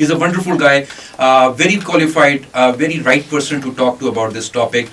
He's a wonderful guy, very qualified, very right person to talk to about this topic.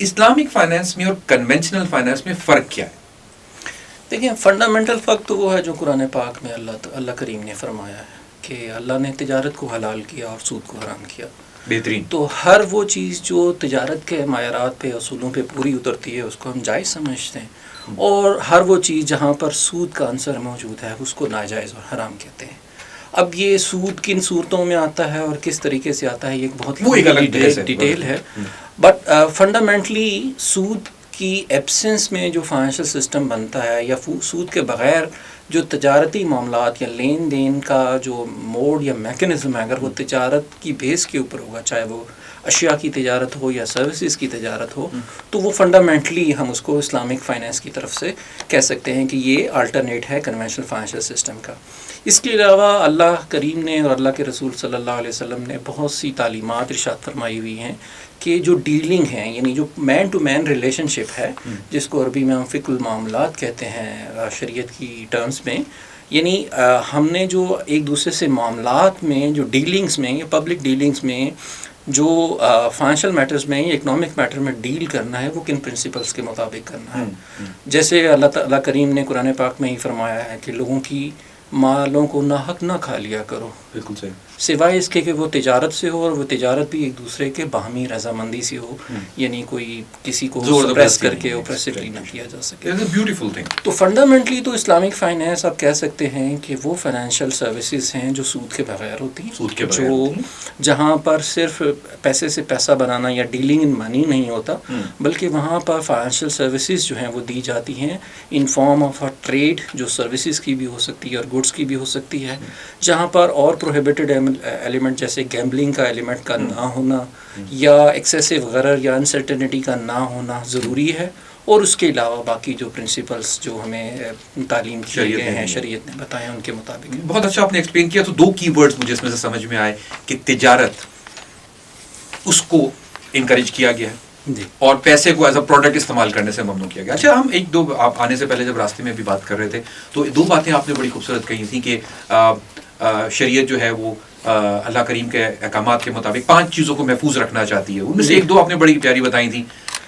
Islamic finance میں اور conventional finance میں فرق کیا ہے؟ دیکھیں فنڈامنٹل فرق تو وہ ہے جو قرآن پاک میں اللہ کریم نے فرمایا ہے کہ اللہ نے تجارت کو حلال کیا اور سود کو حرام کیا. بہترین. تو ہر وہ چیز جو تجارت کے معیارات پہ اصولوں پہ پوری اترتی ہے اس کو ہم جائز سمجھتے ہیں، اور ہر وہ چیز جہاں پر سود کا عنصر موجود ہے اس کو ناجائز اور حرام کہتے ہیں. اب یہ سود کن صورتوں میں آتا ہے اور کس طریقے سے آتا ہے یہ بہت ڈیٹیل ہے، بٹ فنڈامنٹلی سود کی ایبسنس میں جو فائنینشیل سسٹم بنتا ہے یا سود کے بغیر جو تجارتی معاملات یا لین دین کا جو موڈ یا میکنزم ہے، اگر وہ تجارت کی بیس کے اوپر ہوگا، چاہے وہ اشیاء کی تجارت ہو یا سروسز کی تجارت ہو، تو وہ فنڈامنٹلی ہم اس کو اسلامک فائنینس کی طرف سے کہہ سکتے ہیں کہ یہ آلٹرنیٹ ہے کنونشنل فائنینشیل سسٹم کا. اس کے علاوہ اللہ کریم نے اور اللہ کے رسول صلی اللہ علیہ وسلم نے بہت سی تعلیمات ارشاد فرمائی ہوئی ہیں کہ جو ڈیلنگ ہیں، یعنی جو مین ٹو مین ریلیشن شپ ہے، جس کو عربی میں ہم فقہ المعاملات کہتے ہیں شریعت کی ٹرمز میں، یعنی ہم نے جو ایک دوسرے سے معاملات میں جو ڈیلنگز میں یا پبلک ڈیلنگز میں جو فائنینشیل میٹرز میں یا اکنامک میٹر میں ڈیل کرنا ہے وہ کن پرنسپلز کے مطابق کرنا ہے. جیسے اللہ کریم نے قرآن پاک میں ہی فرمایا ہے کہ لوگوں کی مالوں کو ناحق نہ کھا لیا کرو، بالکل صحیح، سوائے اس کے کہ وہ تجارت سے ہو اور وہ تجارت بھی ایک دوسرے کے باہمی رضامندی سے ہو، یعنی کوئی کسی کو سپریس کر کے اوپریسولی نہ کیا جا سکے. Beautiful thing. تو فنڈامنٹلی تو اسلامک فائنینس آپ کہہ سکتے ہیں کہ وہ فائنینشیل سروسز ہیں جو سود کے بغیر ہوتی ہیں، جو جہاں پر صرف پیسے سے پیسہ بنانا یا ڈیلنگ ان منی نہیں ہوتا، بلکہ وہاں پر فائنینشیل سروسز جو ہیں وہ دی جاتی ہیں ان فارم آف ٹریڈ، جو سروسز کی بھی ہو سکتی ہے اور گڈس کی بھی ہو سکتی ہے، جہاں پر اور پروہیبٹڈ ایلیمنٹ جیسے گیمبلنگ کا ایلیمنٹ کا نہ ہونا یا ایکسیسو غرر یا انسرٹنٹی کا نہ ہونا ضروری ہے، اور اس کے علاوہ باقی جو پرنسپلز جو ہمیں تعلیم کیے گئے ہیں، شریعت نے بتائے ہیں، ان کے مطابق. بہت اچھا آپ نے ایکسپلین کیا. تو دو کی ورڈز مجھے اس میں سے سمجھ میں آئے کہ تجارت اس کو انکریج کیا گیا ہے جی، اور پیسے کو ایز اے پروڈکٹ استعمال کرنے سے ممنوع کیا گیا. اچھا، ہم ایک دو آپ آنے سے پہلے جب راستے میں بھی بات کر رہے تھے تو دو باتیں آپ نے بڑی خوبصورت کہی تھیں کہ شریعت جو ہے وہ اللہ کریم کے احکامات کے مطابق 5 چیزوں کو محفوظ رکھنا چاہتی ہے. ان میں سے ایک دو آپ نے بڑی پیاری بتائی تھیں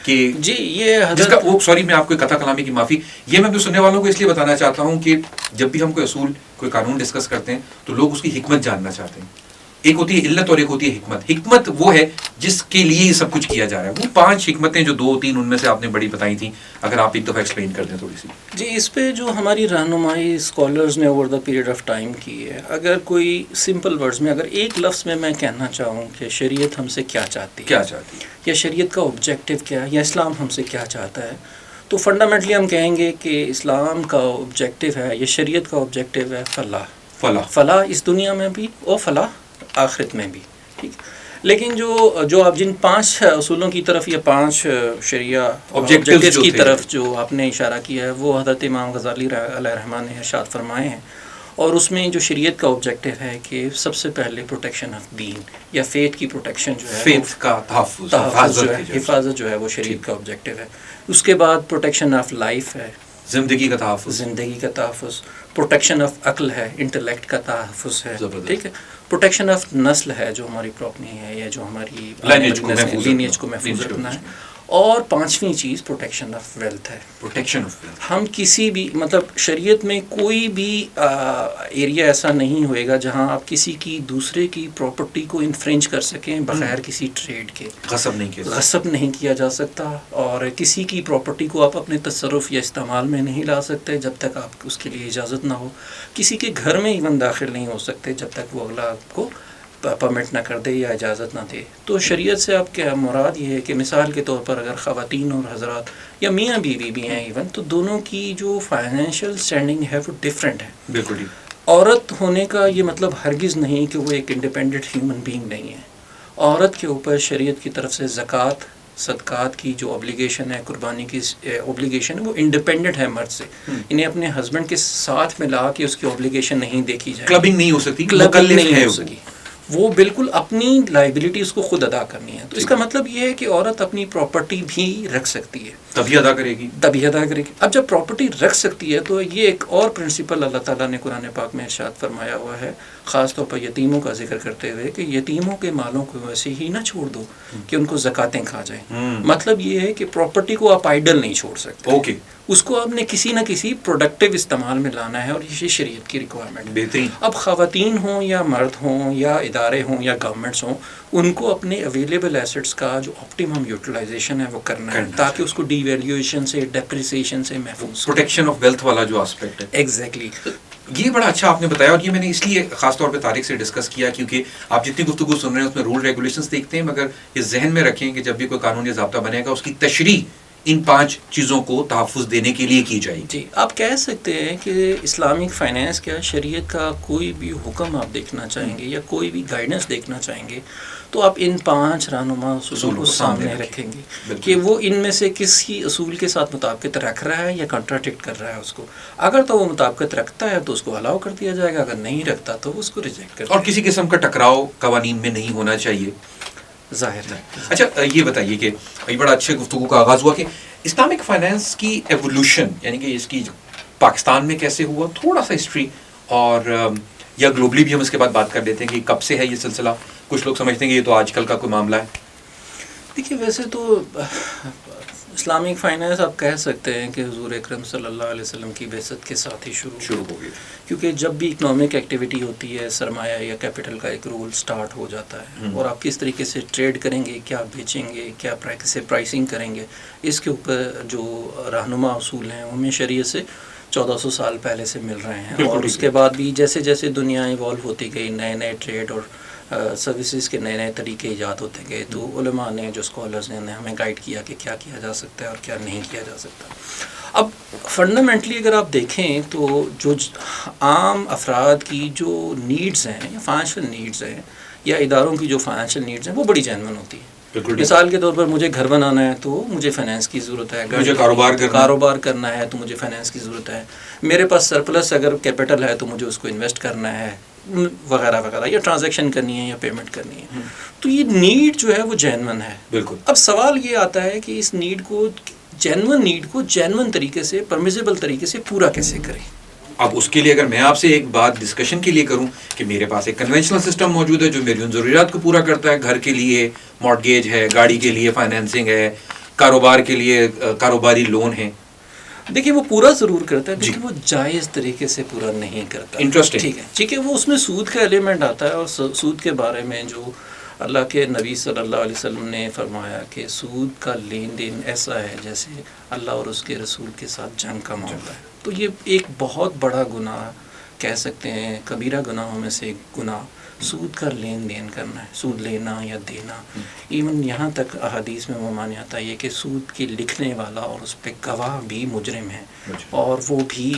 کہ جی یہ جس کا وہ سوری میں آپ کو قطع کلامی کی معافی، یہ میں اپنے سننے والوں کو اس لیے بتانا چاہتا ہوں کہ جب بھی ہم کوئی اصول کوئی قانون ڈسکس کرتے ہیں تو لوگ اس کی حکمت جاننا چاہتے ہیں. ایک ہوتی ہے علت اور ایک ہوتی ہے حکمت. حکمت وہ ہے جس کے لیے یہ سب کچھ کیا جا رہا ہے. وہ 5 حکمتیں جو 2-3 ان میں سے آپ نے بڑی بتائی تھیں، اگر آپ ایک دفعہ ایکسپلین کر دیں تھوڑی سی. جی، اس پہ جو ہماری رہنمائی اسکالرز نے over the period of time کی ہے، اگر کوئی سمپل ورڈز میں اگر ایک لفظ میں کہنا چاہوں کہ شریعت ہم سے کیا چاہتی ہے یا شریعت کا آبجیکٹیو کیا ہے یا اسلام ہم سے کیا چاہتا ہے، تو فنڈامنٹلی ہم کہیں گے کہ اسلام کا آبجیکٹیو ہے یا شریعت کا آبجیکٹیو ہے فلاح اس دنیا میں بھی اور فلاح آخرت میں بھی. ٹھیک، لیکن جو آپ جن 5 اصولوں کی طرف یا 5 شریعہ آبجیکٹیوز کی طرف جو آپ نے اشارہ کیا ہے، وہ حضرت امام غزالی علیہ الرحمٰن نے ارشاد فرمائے ہیں، اور اس میں جو شریعت کا آبجیکٹیو ہے کہ سب سے پہلے پروٹیکشن آف دین یا فیتھ کی پروٹیکشن جو ہے، فیتھ کا تحفظ حفاظت جو ہے وہ شریعت کا آبجیکٹیو ہے. اس کے بعد پروٹیکشن آف لائف ہے، زندگی کا تحفظ، پروٹیکشن آف عقل ہے، انٹلیکٹ کا تحفظ ہے. ٹھیک ہے، پروٹیکشن آف نسل ہے جو ہماری پراپرٹی ہے یا جو ہماری لینیج کو محفوظ رکھنا ہے، اور 5ویں چیز پروٹیکشن آف ویلتھ ہے. ہم کسی بھی مطلب شریعت میں کوئی بھی ایریا ایسا نہیں ہوئے گا جہاں آپ کسی کی دوسرے کی پراپرٹی کو انفرنج کر سکیں بغیر کسی ٹریڈ کے. غصب نہیں کیا جا سکتا، اور کسی کی پراپرٹی کو آپ اپنے تصرف یا استعمال میں نہیں لا سکتے جب تک آپ اس کے لیے اجازت نہ ہو. کسی کے گھر میں ایون داخل نہیں ہو سکتے جب تک وہ اگلا آپ کو پرمٹ نہ کر دے یا اجازت نہ دے. تو شریعت سے آپ کیا مراد یہ ہے کہ مثال کے طور پر اگر خواتین اور حضرات یا میاں بیوی بھی ہیں ایون، تو دونوں کی جو فائنینشیل اسٹینڈنگ ہے وہ ڈفرینٹ ہے. بالکل. عورت ہونے کا یہ مطلب ہرگز نہیں کہ وہ ایک انڈیپینڈنٹ ہیومن بینگ نہیں ہے. عورت کے اوپر شریعت کی طرف سے زکوٰۃ صدقات کی جو اوبلیگیشن ہے، قربانی کی اوبلیگیشن ہے، وہ انڈیپینڈنٹ ہے مرد سے. انہیں اپنے ہسبینڈ کے ساتھ ملا کے اس کی اوبلیگیشن نہیں دیکھی جائے، کلبنگ نہیں ہو سکتی، کلبنگ نہیں ہو سکی. وہ بالکل اپنی لائبلٹی اس کو خود ادا کرنی ہے. تو اس کا مطلب یہ ہے کہ عورت اپنی پراپرٹی بھی رکھ سکتی ہے، تبھی ادا کرے گی. اب جب پراپرٹی رکھ سکتی ہے تو یہ ایک اور پرنسپل اللہ تعالیٰ نے قرآن پاک میں ارشاد فرمایا ہوا ہے، خاص طور پر یتیموں کا ذکر کرتے ہوئے کہ یتیموں کے مالوں کو ویسے ہی نہ چھوڑ دو کہ ان کو زکاتیں کھا جائیں. مطلب یہ ہے کہ پراپرٹی کو آپ آئیڈل نہیں چھوڑ سکتے. اوکے. اس کو آپ نے کسی نہ کسی پروڈکٹیو استعمال میں لانا ہے, اور یہ شریعت کی ریکوائرمنٹ ہے. بہترین. اب خواتین ہوں یا مرد ہوں یا ادارے ہوں یا گورنمنٹس ہوں, ان کو اپنے اویلیبل ایسٹس کا جو آپٹیمم یوٹیلائزیشن ہے وہ کرنا ہے, تاکہ اس کو ڈی ویلیویشن سے, ڈیپریسیشن سے محفوظ. پروٹیکشن آف ویلتھ والا جو آسپیکٹ ہے. ایگزیکٹلی. یہ بڑا اچھا آپ نے بتایا, اور یہ میں نے اس لیے خاص طور پہ طارق سے ڈسکس کیا کیونکہ آپ جتنی گفتگو سن رہے ہیں اس میں رول ریگولیشنز دیکھتے ہیں, مگر یہ ذہن میں رکھیں کہ جب بھی کوئی قانون یا ضابطہ بنے گا اس کی تشریح ان 5 چیزوں کو تحفظ دینے کے لیے کی جائے گی. جی, آپ کہہ سکتے ہیں کہ اسلامک فائنینس کیا شریعت کا کوئی بھی حکم آپ دیکھنا چاہیں گے یا کوئی بھی گائیڈنس دیکھنا چاہیں گے تو آپ ان 5 رہنما اصولوں کو سامنے رکھیں گے کہ وہ ان میں سے کسی اصول کے ساتھ مطابقت رکھ رہا ہے یا کنٹراڈکٹ کر رہا ہے اس کو. اگر تو وہ مطابقت رکھتا ہے تو اس کو الاؤ کر دیا جائے گا, اگر نہیں رکھتا تو اس کو ریجیکٹ کر دیا. اور کسی قسم کا ٹکراؤ قوانین میں نہیں ہونا چاہیے. ظاہر ہے. اچھا یہ بتائیے کہ یہ بڑا اچھے گفتگو کا آغاز ہوا کہ اسلامک فائنینس کی ایوولوشن یعنی کہ اس کی پاکستان میں کیسے ہوا, تھوڑا سا ہسٹری, اور یا گلوبلی بھی ہم اس کے بعد بات کر لیتے ہیں کہ کب سے ہے یہ سلسلہ. کچھ لوگ سمجھتے ہیں کہ یہ تو آج کل کا کوئی معاملہ ہے. دیکھیے ویسے تو اسلامک فائنینس آپ کہہ سکتے ہیں کہ حضور اکرم صلی اللہ علیہ وسلم کی بعثت کے ساتھ ہی شروع ہو گئی, کیونکہ جب بھی اکنامک ایکٹیویٹی ہوتی ہے سرمایہ یا کیپٹل کا ایک رول سٹارٹ ہو جاتا ہے, اور آپ کس طریقے سے ٹریڈ کریں گے, کیا بیچیں گے, کیا سے پرائسنگ کریں گے, اس کے اوپر جو رہنما اصول ہیں ان میں شریعت سے 1400 سال پہلے سے مل رہے ہیں. اور اس کے بعد بھی جیسے جیسے دنیا ایوالو ہوتی گئی, نئے نئے ٹریڈ اور سروسز کے نئے نئے طریقے ایجاد ہوتے گئے, تو علماء نے, جو اسکالرز نے, ہمیں گائیڈ کیا کہ کیا کیا جا سکتا ہے اور کیا نہیں کیا جا سکتا. اب فنڈامنٹلی اگر آپ دیکھیں تو جو عام افراد کی جو نیڈز ہیں, فائنینشیل نیڈز ہیں, یا اداروں کی جو فائنینشیل نیڈز ہیں, وہ بڑی جینون ہوتی ہیں. مثال کے طور پر مجھے گھر بنانا ہے تو مجھے فائنینس کی ضرورت ہے, مجھے کاروبار کرنا ہے تو مجھے فائنینس کی ضرورت ہے, میرے پاس سرپلس اگر کیپٹل ہے تو مجھے اس کو انویسٹ کرنا ہے وغیرہ وغیرہ, یا ٹرانزیکشن کرنی ہے یا پیمنٹ کرنی ہے. تو یہ نیڈ جو ہے وہ جینون ہے. بالکل. اب سوال یہ آتا ہے کہ اس نیڈ کو, جینون نیڈ کو جینون طریقے سے, پرمیزیبل طریقے سے پورا کیسے کریں. اب اس کے لیے اگر میں آپ سے ایک بات ڈسکشن کے لیے کروں کہ میرے پاس ایک کنونشنل سسٹم موجود ہے جو میری ان ضروریات کو پورا کرتا ہے, گھر کے لیے مارگیج ہے, گاڑی کے لیے فائنینسنگ ہے, کاروبار کے لیے کاروباری لون ہے. دیکھیے وہ پورا ضرور کرتا ہے لیکن وہ جائز طریقے سے پورا نہیں کرتا. انٹرسٹنگ. ٹھیک ہے, وہ اس میں سود کا ایلیمنٹ آتا ہے, اور سود کے بارے میں جو اللہ کے نبی صلی اللہ علیہ وسلم نے فرمایا کہ سود کا لین دین ایسا ہے جیسے اللہ اور اس کے رسول کے ساتھ جنگ کا معاملہ ہے. تو یہ ایک بہت بڑا گناہ کہہ سکتے ہیں, کبیرہ گناہوں میں سے ایک گناہ سود کا لین دین کرنا ہے, سود لینا یا دینا. ایون یہاں تک احادیث میں وہ مانا جاتا ہے کہ سود کے لکھنے والا اور اس پہ گواہ بھی مجرم ہے, اور وہ بھی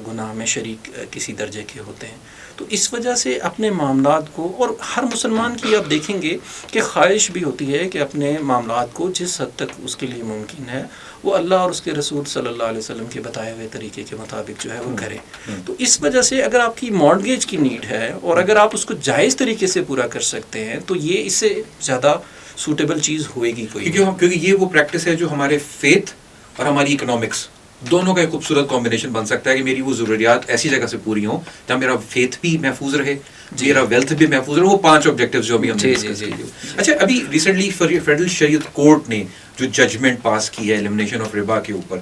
گناہ میں شریک کسی درجے کے ہوتے ہیں. تو اس وجہ سے اپنے معاملات کو, اور ہر مسلمان کی آپ دیکھیں گے کہ خواہش بھی ہوتی ہے کہ اپنے معاملات کو جس حد تک اس کے لیے ممکن ہے وہ اللہ اور اس کے رسول صلی اللہ علیہ وسلم کے بتائے ہوئے طریقے کے مطابق جو ہے وہ کرے. تو اس وجہ سے اگر آپ کی مارگیج کی نیڈ ہے اور اگر آپ اس کو جائز طریقے سے پورا کر سکتے ہیں تو یہ اس سے زیادہ سوٹیبل چیز ہوئے گی کوئی. کیونکہ یہ وہ پریکٹس ہے جو ہمارے فیتھ اور ہماری اکنامکس دونوں کا ایک خوبصورت کمبینیشن بن سکتا ہے کہ میری وہ ضروریات ایسی جگہ سے پوری ہوں جہاں میرا فیتھ بھی محفوظ رہے, میرا ویلتھ بھی محفوظ رہے. وہ 5 آبجیکٹیوز جو ابھی ہم نے ڈسکس کیے. اچھا, ابھی ریسنٹلی فیڈرل شریعت کورٹ نے جو ججمنٹ پاس کی ہے ایلیمنیشن آف ربا کے اوپر,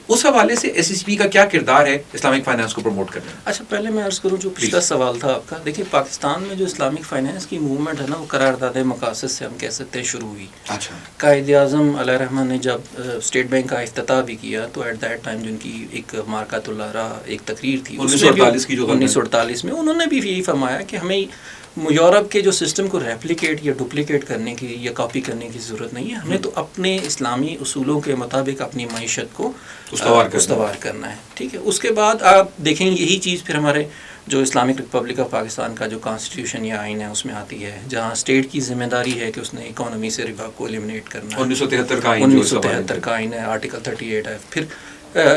اس حوالے سے ایس ایس پی کا کیا کردار ہے اسلامک فائنانس کو پروموٹ کرنے میں؟ اچھا, پہلے میں عرض کروں جو پچھلا سوال تھا آپ کا. دیکھیے پاکستان میں جو اسلامک فائنانس کی موومنٹ ہے نا, وہ قرارداد مقاصد سے ہم کہہ سکتے ہیں شروع ہوئی. اچھا. قائد اعظم علیہ الرحمٰن نے جب اسٹیٹ بینک کا افتتاح بھی کیا تو ایٹ دیٹ ٹائم جن کی ایک مارکات اللہ ایک تقریر تھی 1948 میں, انہوں نے بھی یہی فرمایا کہ ہمیں یورپ کے جو سسٹم کو ریپلیکیٹ یا ڈپلیکیٹ کرنے کی یا کاپی کرنے کی ضرورت نہیں ہے, ہمیں تو اپنے اسلامی اصولوں کے مطابق اپنی معیشت کو استوار کرنا ہے. ٹھیک ہے. اس کے بعد آپ دیکھیں یہی چیز پھر ہمارے جو اسلامک ریپبلک آف پاکستان کا جو کانسٹیٹیوشن یا آئین ہے اس میں آتی ہے, جہاں اسٹیٹ کی ذمہ داری ہے کہ اس نے اکانومی سے ربا کو ایلیمنیٹ کرنا ہے. 1973 کا آئین ہے, آرٹیکل 38 ہے. پھر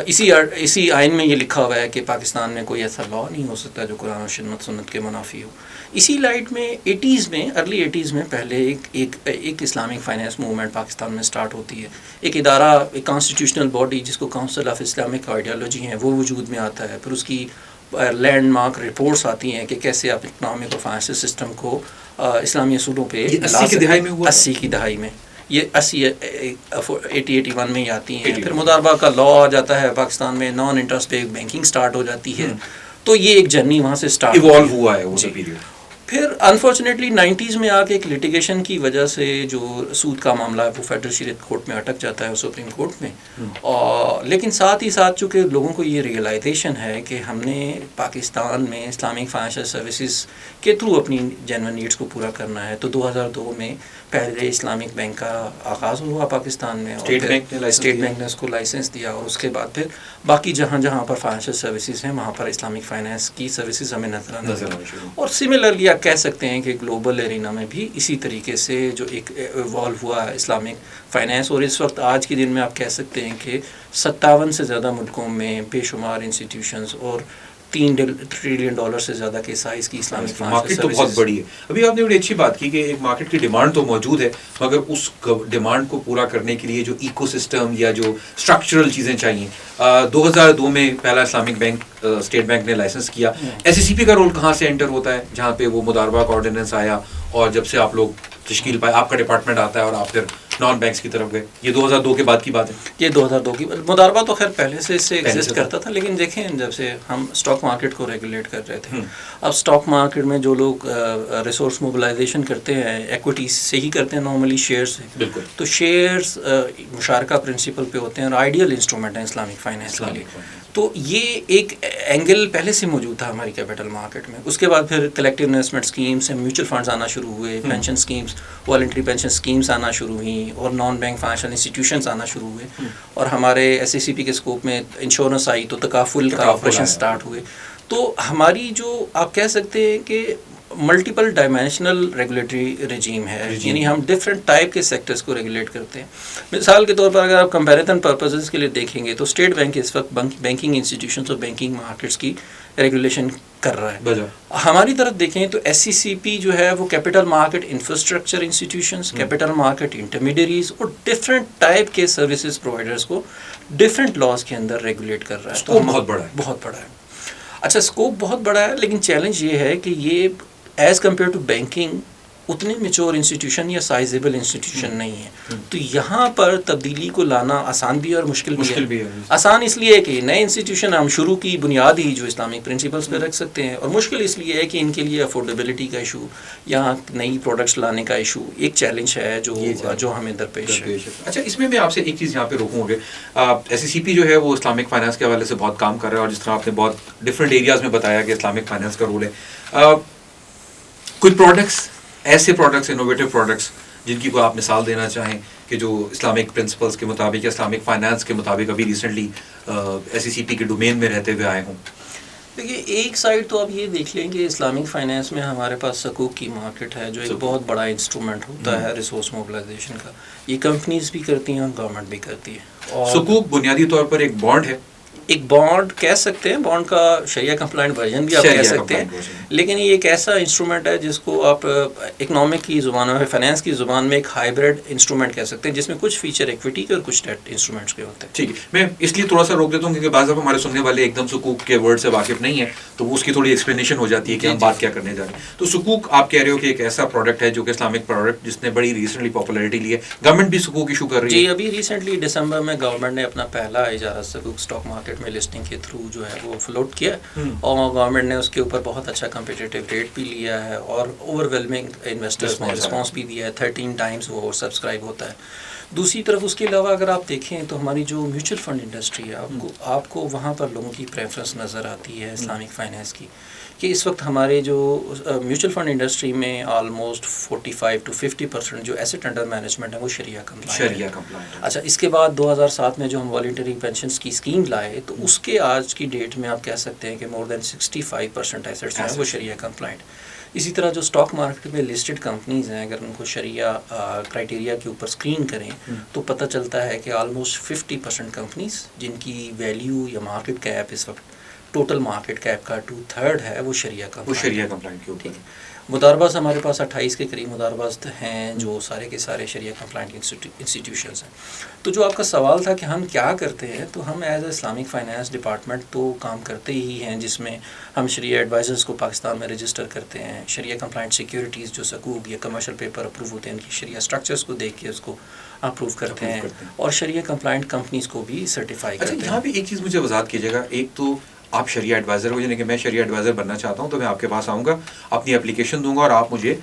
اسی آئین میں یہ لکھا ہوا ہے کہ پاکستان میں کوئی ایسا لا نہیں ہو سکتا جو قرآن و سنت کے منافی ہو. اسی لائٹ میں ارلی 80s میں پہلے ایک اسلامک فائنینس موومنٹ پاکستان میں سٹارٹ ہوتی ہے. ایک ادارہ, ایک کانسٹیٹیوشنل باڈی جس کو کاؤنسل آف اسلامک آئیڈیالوجی ہیں وہ وجود میں آتا ہے. پھر اس کی لینڈ مارک رپورٹس آتی ہیں کہ کیسے آپ اکنامک اور فائنینشیل سسٹم کو اسلامی اصولوں پہ 80 کی دہائی میں ہوا 80 کی دہائی میں یہ 81 میں ہی آتی ہیں. پھر مضاربہ کا لا آ جاتا ہے پاکستان میں, نان انٹرسٹ پہ بینکنگ سٹارٹ ہو جاتی ہے. تو یہ ایک جرنی وہاں سے سٹارٹ ایوالو ہوا ہے وہ پیریڈ. پھر انفارچونیٹلی 90s میں آ کے ایک لیٹیگیشن کی وجہ سے جو سود کا معاملہ ہے وہ فیڈرل شریعت کورٹ میں اٹک جاتا ہے, سپریم کورٹ میں. اور لیکن ساتھ ہی ساتھ چونکہ لوگوں کو یہ ریئلائزیشن ہے کہ ہم نے پاکستان میں اسلامک فائنینشیل سروسز کے تھرو اپنی جینون نیڈس کو پورا کرنا ہے, تو 2002 میں پہلے اسلامک بینک کا آغاز ہوا پاکستان میں, اور اسٹیٹ بینک نے اس کو لائسنس دیا, اور اس کے بعد پھر باقی جہاں جہاں پر فائنینشیل سروسز ہیں وہاں پر اسلامک فائنینس کی سروسز ہمیں نظر آنا. اور سملرلی آپ کہہ سکتے ہیں کہ گلوبل ایرینا میں بھی اسی طریقے سے جو ایک ایوالو ہوا ہے اسلامک فائنینس. اور اس وقت آج کے دن میں آپ کہہ سکتے ہیں کہ 57 سے زیادہ ملکوں میں بے شمار انسٹیٹیوشنز اور $3 ٹریلین سے زیادہ کے سائز کی اسلامک فائنینس مارکیٹ تو بہت بڑی ہے. ابھی آپ نے بڑی اچھی بات کی کہ ایک مارکیٹ کی ڈیمانڈ تو موجود ہے, مگر اس ڈیمانڈ کو پورا کرنے کے لیے جو ایکو سسٹم یا جو اسٹرکچرل چیزیں چاہیے. 2002 میں پہلا اسلامک بینک اسٹیٹ بینک نے لائسنس کیا. SCCP کا رول کہاں سے انٹر ہوتا ہے, جہاں پہ وہ مضاربہ کا آرڈیننس آیا, اور جب سے آپ لوگ تشکیل پائے آپ کا ڈپارٹمنٹ آتا ہے اور آپ پھر نان بینکس کی طرف گئے. یہ 2002 کے بعد کی بات ہے. یہ 2002 کی مضاربہ تو خیر پہلے سے اس سے ایگزسٹ کرتا تھا, لیکن دیکھیں جب سے ہم اسٹاک مارکیٹ کو ریگولیٹ کر رہے تھے, اب اسٹاک مارکیٹ میں جو لوگ ریسورس موبلائزیشن کرتے ہیں ایکویٹیز سے ہی کرتے ہیں نارملی شیئر سے. بالکل. تو شیئرز مشارکہ پرنسپل پہ ہوتے ہیں اور آئیڈیل انسٹرومنٹ ہیں اسلامک فائنینس کے لیے. تو یہ ایک اینگل پہلے سے موجود تھا ہماری کیپٹل مارکیٹ میں. اس کے بعد پھر collective investment schemes, mutual funds آنا شروع ہوئے, pension schemes, voluntary pension schemes آنا شروع ہوئیں, اور نان بینک فائنینشیل انسٹیٹیوشنس آنا شروع ہوئے, اور ہمارے SCCP کے اسکوپ میں انشورنس آئی تو تکافل کا آپریشن اسٹارٹ ہوئے. تو ہماری جو آپ کہہ سکتے ہیں کہ ملٹیپل ڈائمینشنل ریگولیٹری رجیم ہے, یعنی ہم ڈفرینٹ ٹائپ کے سیکٹرز کو ریگولیٹ کرتے ہیں. مثال کے طور پر اگر آپ کمپیریزن پرپزز کے لیے دیکھیں گے تو اسٹیٹ بینک اس وقت بینکنگ انسٹیٹیوشنز اور بینکنگ مارکیٹس کی ریگولیشن کر رہا ہے. ہماری طرف دیکھیں تو SCCP جو ہے وہ capital market infrastructure institutions, capital market intermediaries اور ڈفرینٹ ٹائپ کے سروسز پرووائڈرز کو ڈفرینٹ لاز کے اندر ریگولیٹ کر رہا ہے. تو بہت بڑا ہے, بہت بڑا ہے. اچھا اسکوپ بہت بڑا ہے, لیکن چیلنج یہ ہے کہ یہ ایز کمپیئر ٹو بینکنگ اتنے میچور انسٹیٹیوشن یا سائزیبل انسٹیٹیوشن نہیں ہے. تو یہاں پر تبدیلی کو لانا آسان بھی ہے اور مشکل بھی ہے. آسان اس لیے ہے کہ نئے انسٹیٹیوشن ہم شروع کی بنیاد ہی جو اسلامک پرنسپلس پہ رکھ سکتے ہیں, اور مشکل اس لیے ہے کہ ان کے لیے افورڈیبلٹی کا ایشو یا نئی پروڈکٹس لانے کا ایشو ایک چیلنج ہے جو ہمیں درپیش ہے. اچھا, اس میں آپ سے ایک چیز یہاں پہ روکوں گے. SCCP جو ہے وہ اسلامک فائنینس کے حوالے سے بہت کام کر رہا ہے, اور جس طرح آپ نے بہت ڈفرینٹ ایریاز میں بتایا کہ اسلامک فائنینس کا رول ہے. کچھ پروڈکٹس, ایسے پروڈکٹس, انوویٹو پروڈکٹس جن کی کوئی آپ مثال دینا چاہیں کہ جو اسلامک پرنسپلس کے مطابق یا اسلامک فائنانس کے مطابق ابھی ریسنٹلی SCCP کے ڈومین میں رہتے ہوئے آئے ہوں. دیکھیے ایک سائڈ تو آپ یہ دیکھ لیں کہ اسلامک فائنانس میں ہمارے پاس سکوک کی مارکیٹ ہے جو ایک بہت بڑا انسٹرومنٹ ہوتا ہے ریسورس موبلائزیشن کا. یہ کمپنیز بھی کرتی ہیں اور گورنمنٹ بھی کرتی ہے. اور سکوک بنیادی طور پر ایک بانڈ ہے, ایک بانڈ کہہ سکتے ہیں, بانڈ کا شریعہ کمپلائنٹ ورژن بھی آپ کہہ سکتے ہیں, لیکن یہ ایک ایسا انسٹرومنٹ ہے جس کو آپ اکنامک کی زبان میں, فائنانس کی زبان میں ایک ہائیبریڈ انسٹرومنٹ کہہ سکتے ہیں, جس میں کچھ فیچر ایکویٹی کے اور کچھ ڈیٹ انسٹرومنٹس کے ہوتے ہیں. ٹھیک ہے, میں اس لیے تھوڑا سا روک دیتا ہوں کیونکہ بعض دفعہ ہمارے سننے والے ایک دم سکوک کے ورڈ سے واقف نہیں ہے, تو وہ اس کی تھوڑی ایکسپلینیشن ہو جاتی ہے کہ ہم بات کیا کرنے جا رہے ہیں. تو سکوک آپ کہہ رہے ہو کہ ایک ایسا پروڈکٹ ہے جو کہ اسلامک پروڈکٹ جس نے بڑی ریسنٹلی پاپولیرٹی لی ہے, گورنمنٹ بھی سکوک ایشو کر رہی ہے. جی, ابھی ریسنٹلی دسمبر میں گورنمنٹ نے اپنا پہلا اجارہ سکوک اسٹاک مارکیٹ میں لسٹنگ کے تھرو جو ہے وہ فلوٹ کیا, اور گورنمنٹ نے اس کے اوپر بہت اچھا کمپیٹیٹیو ریٹ بھی لیا ہے, اور اوور ویلمنگ انویسٹرز نے رسپانس بھی دیا ہے, 13 ٹائمز وہ سبسکرائب ہوتا ہے. دوسری طرف اس کے علاوہ اگر آپ دیکھیں تو ہماری جو میوچل فنڈ انڈسٹری ہے, آپ کو وہاں پر لوگوں کی پریفرنس نظر آتی ہے اسلامک فائنینس کی, کہ اس وقت ہمارے جو میوچل فنڈ انڈسٹری میں آلموسٹ 45 to 50% جو ایسٹ انڈر مینجمنٹ ہے وہ شریعہ کمپلائنٹ. اچھا, اس کے بعد 2007 میں جو ہم والنٹری پینشنس کی اسکیم لائے تو اس کے آج کی ڈیٹ میں آپ کہہ سکتے ہیں کہ مور دین 65% ایسٹس جو ہیں وہ شریعہ کمپلائنٹ. اسی طرح جو اسٹاک مارکیٹ میں لسٹڈ کمپنیز ہیں, اگر ان کو شریعہ کرائٹیریا کے اوپر اسکرین کریں تو پتہ چلتا ہے کہ آلموسٹ 50% کمپنیز جن کی ویلیو یا مارکیٹ کیپ اس وقت ٹوٹل مارکیٹ کیپ کا 2/3 ہے وہ شریعہ کا، وہ شریعہ کمپلائنٹ کے اوپر ٹھیک ہے. مدارباز ہمارے پاس 28 کے قریب مدارباز ہیں جو سارے کے سارے شریعہ کمپلائنٹ انسٹیٹیوشنز ہیں. تو جو آپ کا سوال تھا کہ ہم کیا کرتے ہیں، تو ہم as a Islamic finance department تو کام کرتے ہی ہیں، جس میں ہم شریعہ ایڈوائزرز کو پاکستان میں رجسٹر کرتے ہیں. شریعہ کمپلائنٹ سیکیورٹیز جو سکوک یا کمرشل پیپر اپروو ہوتے ہیں ان کی شریعہ سٹرکچرز کو دیکھ کے اس کو اپروو کرتے ہیں، اور شریعہ کمپلائنٹ کمپنیز کو بھی سرٹیفائی کرتے ہیں. یہاں پہ ایک چیز مجھے وضاحت کیجیے گا، ایک تو آپ شریعہ ایڈوائزر ہو، یعنی کہ میں شریعہ ایڈوائزر بننا چاہتا ہوں تو میں آپ کے پاس آؤں گا، اپنی اپلیکیشن دوں گا اور آپ مجھے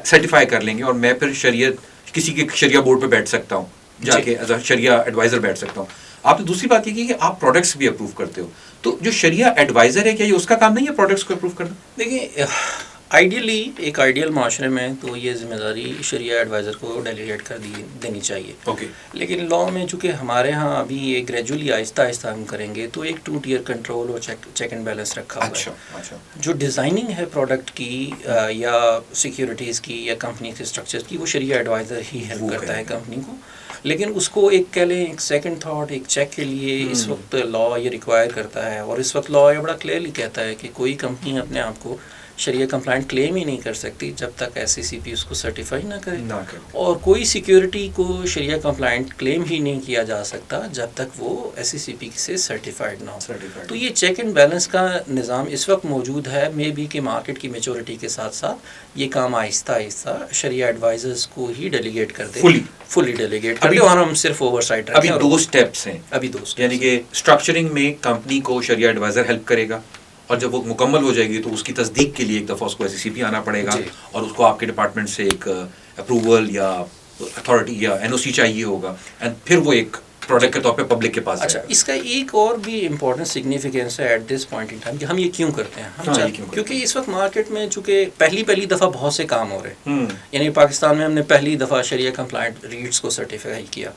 سرٹیفائی کر لیں گے، اور میں پھر شریعت کسی کے شریعہ بورڈ پہ بیٹھ سکتا ہوں، جا کے ایز اے شریعہ ایڈوائزر بیٹھ سکتا ہوں. آپ نے دوسری بات یہ کی کہ آپ پروڈکٹس بھی اپروو کرتے ہو، تو جو شریعہ ایڈوائزر ہے کیا یہ اس کا کام نہیں ہے پروڈکٹس کو اپروو کرنا؟ دیکھیں آئیڈیلی ایک آئیڈیل معاشرے میں تو یہ ذمہ داری شریعہ ایڈوائزر کو ڈیلیگیٹ کر دینی چاہیے. اوکے. لیکن لا میں چونکہ ہمارے ہاں ابھی یہ گریجولی آہستہ آہستہ ہم کریں گے، تو ایک 2 ٹیئر کنٹرول اور چیک اینڈ بیلنس رکھا ہوا ہے. اچھا. جو ڈیزائننگ ہے پروڈکٹ کی یا سیکیورٹیز کی یا کمپنی کے اسٹرکچر کی، وہ شریعہ ایڈوائزر ہی ہیلپ کرتا ہے کمپنی کو. لیکن اس کو ایک کہہ لیں ایک سیکنڈ تھاٹ، ایک چیک کے لیے اس وقت لا یہ ریکوائر کرتا ہے، اور اس وقت لا یہ بڑا کلیئرلی کہتا ہے کہ کوئی کمپنی اپنے آپ کو شریعہ کمپلائنٹ کلیم ہی نہیں کر سکتی جب تک SECP اس کو سرٹیفائی نہ کرے، اور کوئی سیکیورٹی کو شریعہ کمپلائنٹ کلیم ہی نہیں کیا جا سکتا جب تک وہ SECP سے سرٹیفائڈ نہ ہو. تو یہ چیک اینڈ بیلنس کا نظام اس وقت موجود ہے. مے بی کہ مارکیٹ کی میچورٹی کے ساتھ ساتھ یہ کام آہستہ آہستہ شریعہ ایڈوائزرز کو ہی ڈیلیگیٹ کر دیں، فلی ڈیلیگیٹ کر دیں، اور ہم صرف اوور سائٹ رکھیں. ابھی 2 اسٹیپس ہیں، یعنی کہ اسٹرکچرنگ میں کمپنی کو شریعہ ایڈوائزر ہیلپ کرے گا، اور جب وہ مکمل ہو جائے گی تو اس کی تصدیق کے لیے ایک دفعہ اس کو SECP آنا پڑے گا، اور اس کو آپ کے ڈپارٹمنٹ سے ایک اپروول یا اتھارٹی یا NOC چاہیے ہوگا، اینڈ پھر وہ ایک پروڈکٹ کے طور پہ پبلک کے پاس. اچھا، اس کا ایک اور بھی امپورٹنٹ سگنیفیکینس ہے at this point in time کہ ہم یہ کیوں کرتے ہیں. کیونکہ اس وقت مارکیٹ میں چونکہ پہلی دفعہ بہت سے کام ہو رہے ہیں. یعنی پاکستان میں ہم نے پہلی دفعہ شریعہ کمپلائنٹ ریٹس کو سرٹیفائی کیا.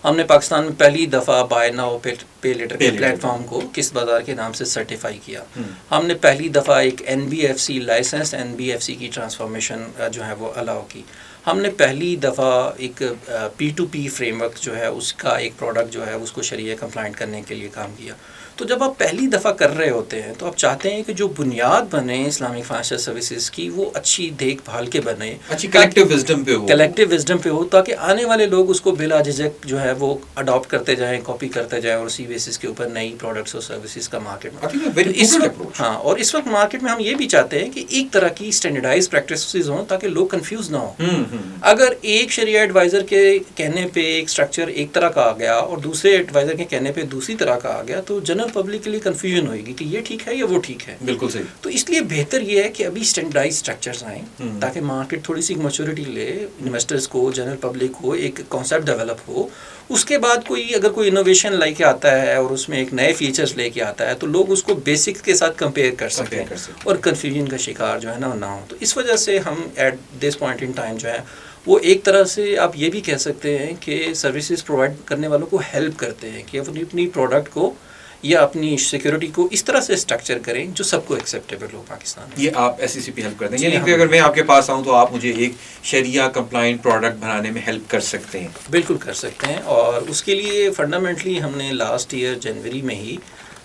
ہم نے پاکستان میں پہلی دفعہ بائی ناؤ پے لیٹر کے پلیٹ فارم کو قسط بازار کے نام سے سرٹیفائی کیا. ہم نے پہلی دفعہ ایک NBFC لائسنس NBFC کی ٹرانسفارمیشن جو ہے وہ الاؤ کی. ہم نے پہلی دفعہ ایک P2P فریم ورک جو ہے اس کا ایک پروڈکٹ جو ہے اس کو شریعہ کمپلائنٹ کرنے کے لیے کام کیا. تو جب آپ پہلی دفعہ کر رہے ہوتے ہیں تو آپ چاہتے ہیں کہ جو بنیاد بنے اسلامک فائنینشیل سروسز کی وہ اچھی دیکھ بھال کے بنے، اچھی کلیکٹیو وزڈم پہ ہو، تاکہ آنے والے لوگ اس کو بلا جھجک جو ہے وہ اڈاپٹ کرتے جائیں، کاپی کرتے جائیں، اور اسی بیسس کے اوپر نئی پروڈکٹس اور سروسز کا مارکیٹ میں اور اس وقت مارکیٹ میں ہم یہ بھی چاہتے ہیں کہ ایک طرح کی اسٹینڈرڈائز پریکٹسز ہوں تاکہ لوگ کنفیوز نہ ہوں. اگر ایک شریعہ ایڈوائزر کے کہنے پہ ایک اسٹرکچر ایک طرح کا آ گیا اور دوسرے ایڈوائزر کے کہنے پہ دوسری طرح کا آ گیا تو جنرل پبلک کے لیے کنفیوژن ہوئے گی کہ یہ ٹھیک ہے یا وہ ٹھیک ہے. بالکل صحیح. تو اس لیے بہتر یہ ہے کہ ابھی اسٹینڈرڈائز اسٹرکچرز آئیں تاکہ مارکیٹ تھوڑی سی میچورٹی لے، انویسٹرز کو، جنرل پبلک کو ایک کانسیپٹ ڈیولپ ہو. اس کے بعد اگر کوئی انوویشن لے کے آتا ہے اور اس میں ایک نئے فیچرز لے کے آتا ہے تو لوگ اس کو بیسک کے ساتھ کمپیئر کر سکتے ہیں اور کنفیوژن کا شکار جو ہے نا نہ ہو. تو اس وجہ سے ہم at this point in time جو ہے وہ ایک طرح سے آپ یہ بھی کہہ سکتے ہیں کہ سروسز پرووائڈ کرنے والوں کو ہیلپ کرتے ہیں کہ اپنی پروڈکٹ کو یا اپنی سیکیورٹی کو اس طرح سے اسٹرکچر کریں جو سب کو ایکسیپٹیبل ہو پاکستان میں. یہ آپ SECP ہیلپ کرتے ہیں، یعنی کہ اگر میں آپ کے پاس آؤں تو آپ مجھے ایک شریعہ کمپلائنٹ پروڈکٹ بنانے میں ہیلپ کر سکتے ہیں؟ بالکل کر سکتے ہیں. اور اس کے لیے فنڈامنٹلی ہم نے لاسٹ ایئر جنوری میں ہی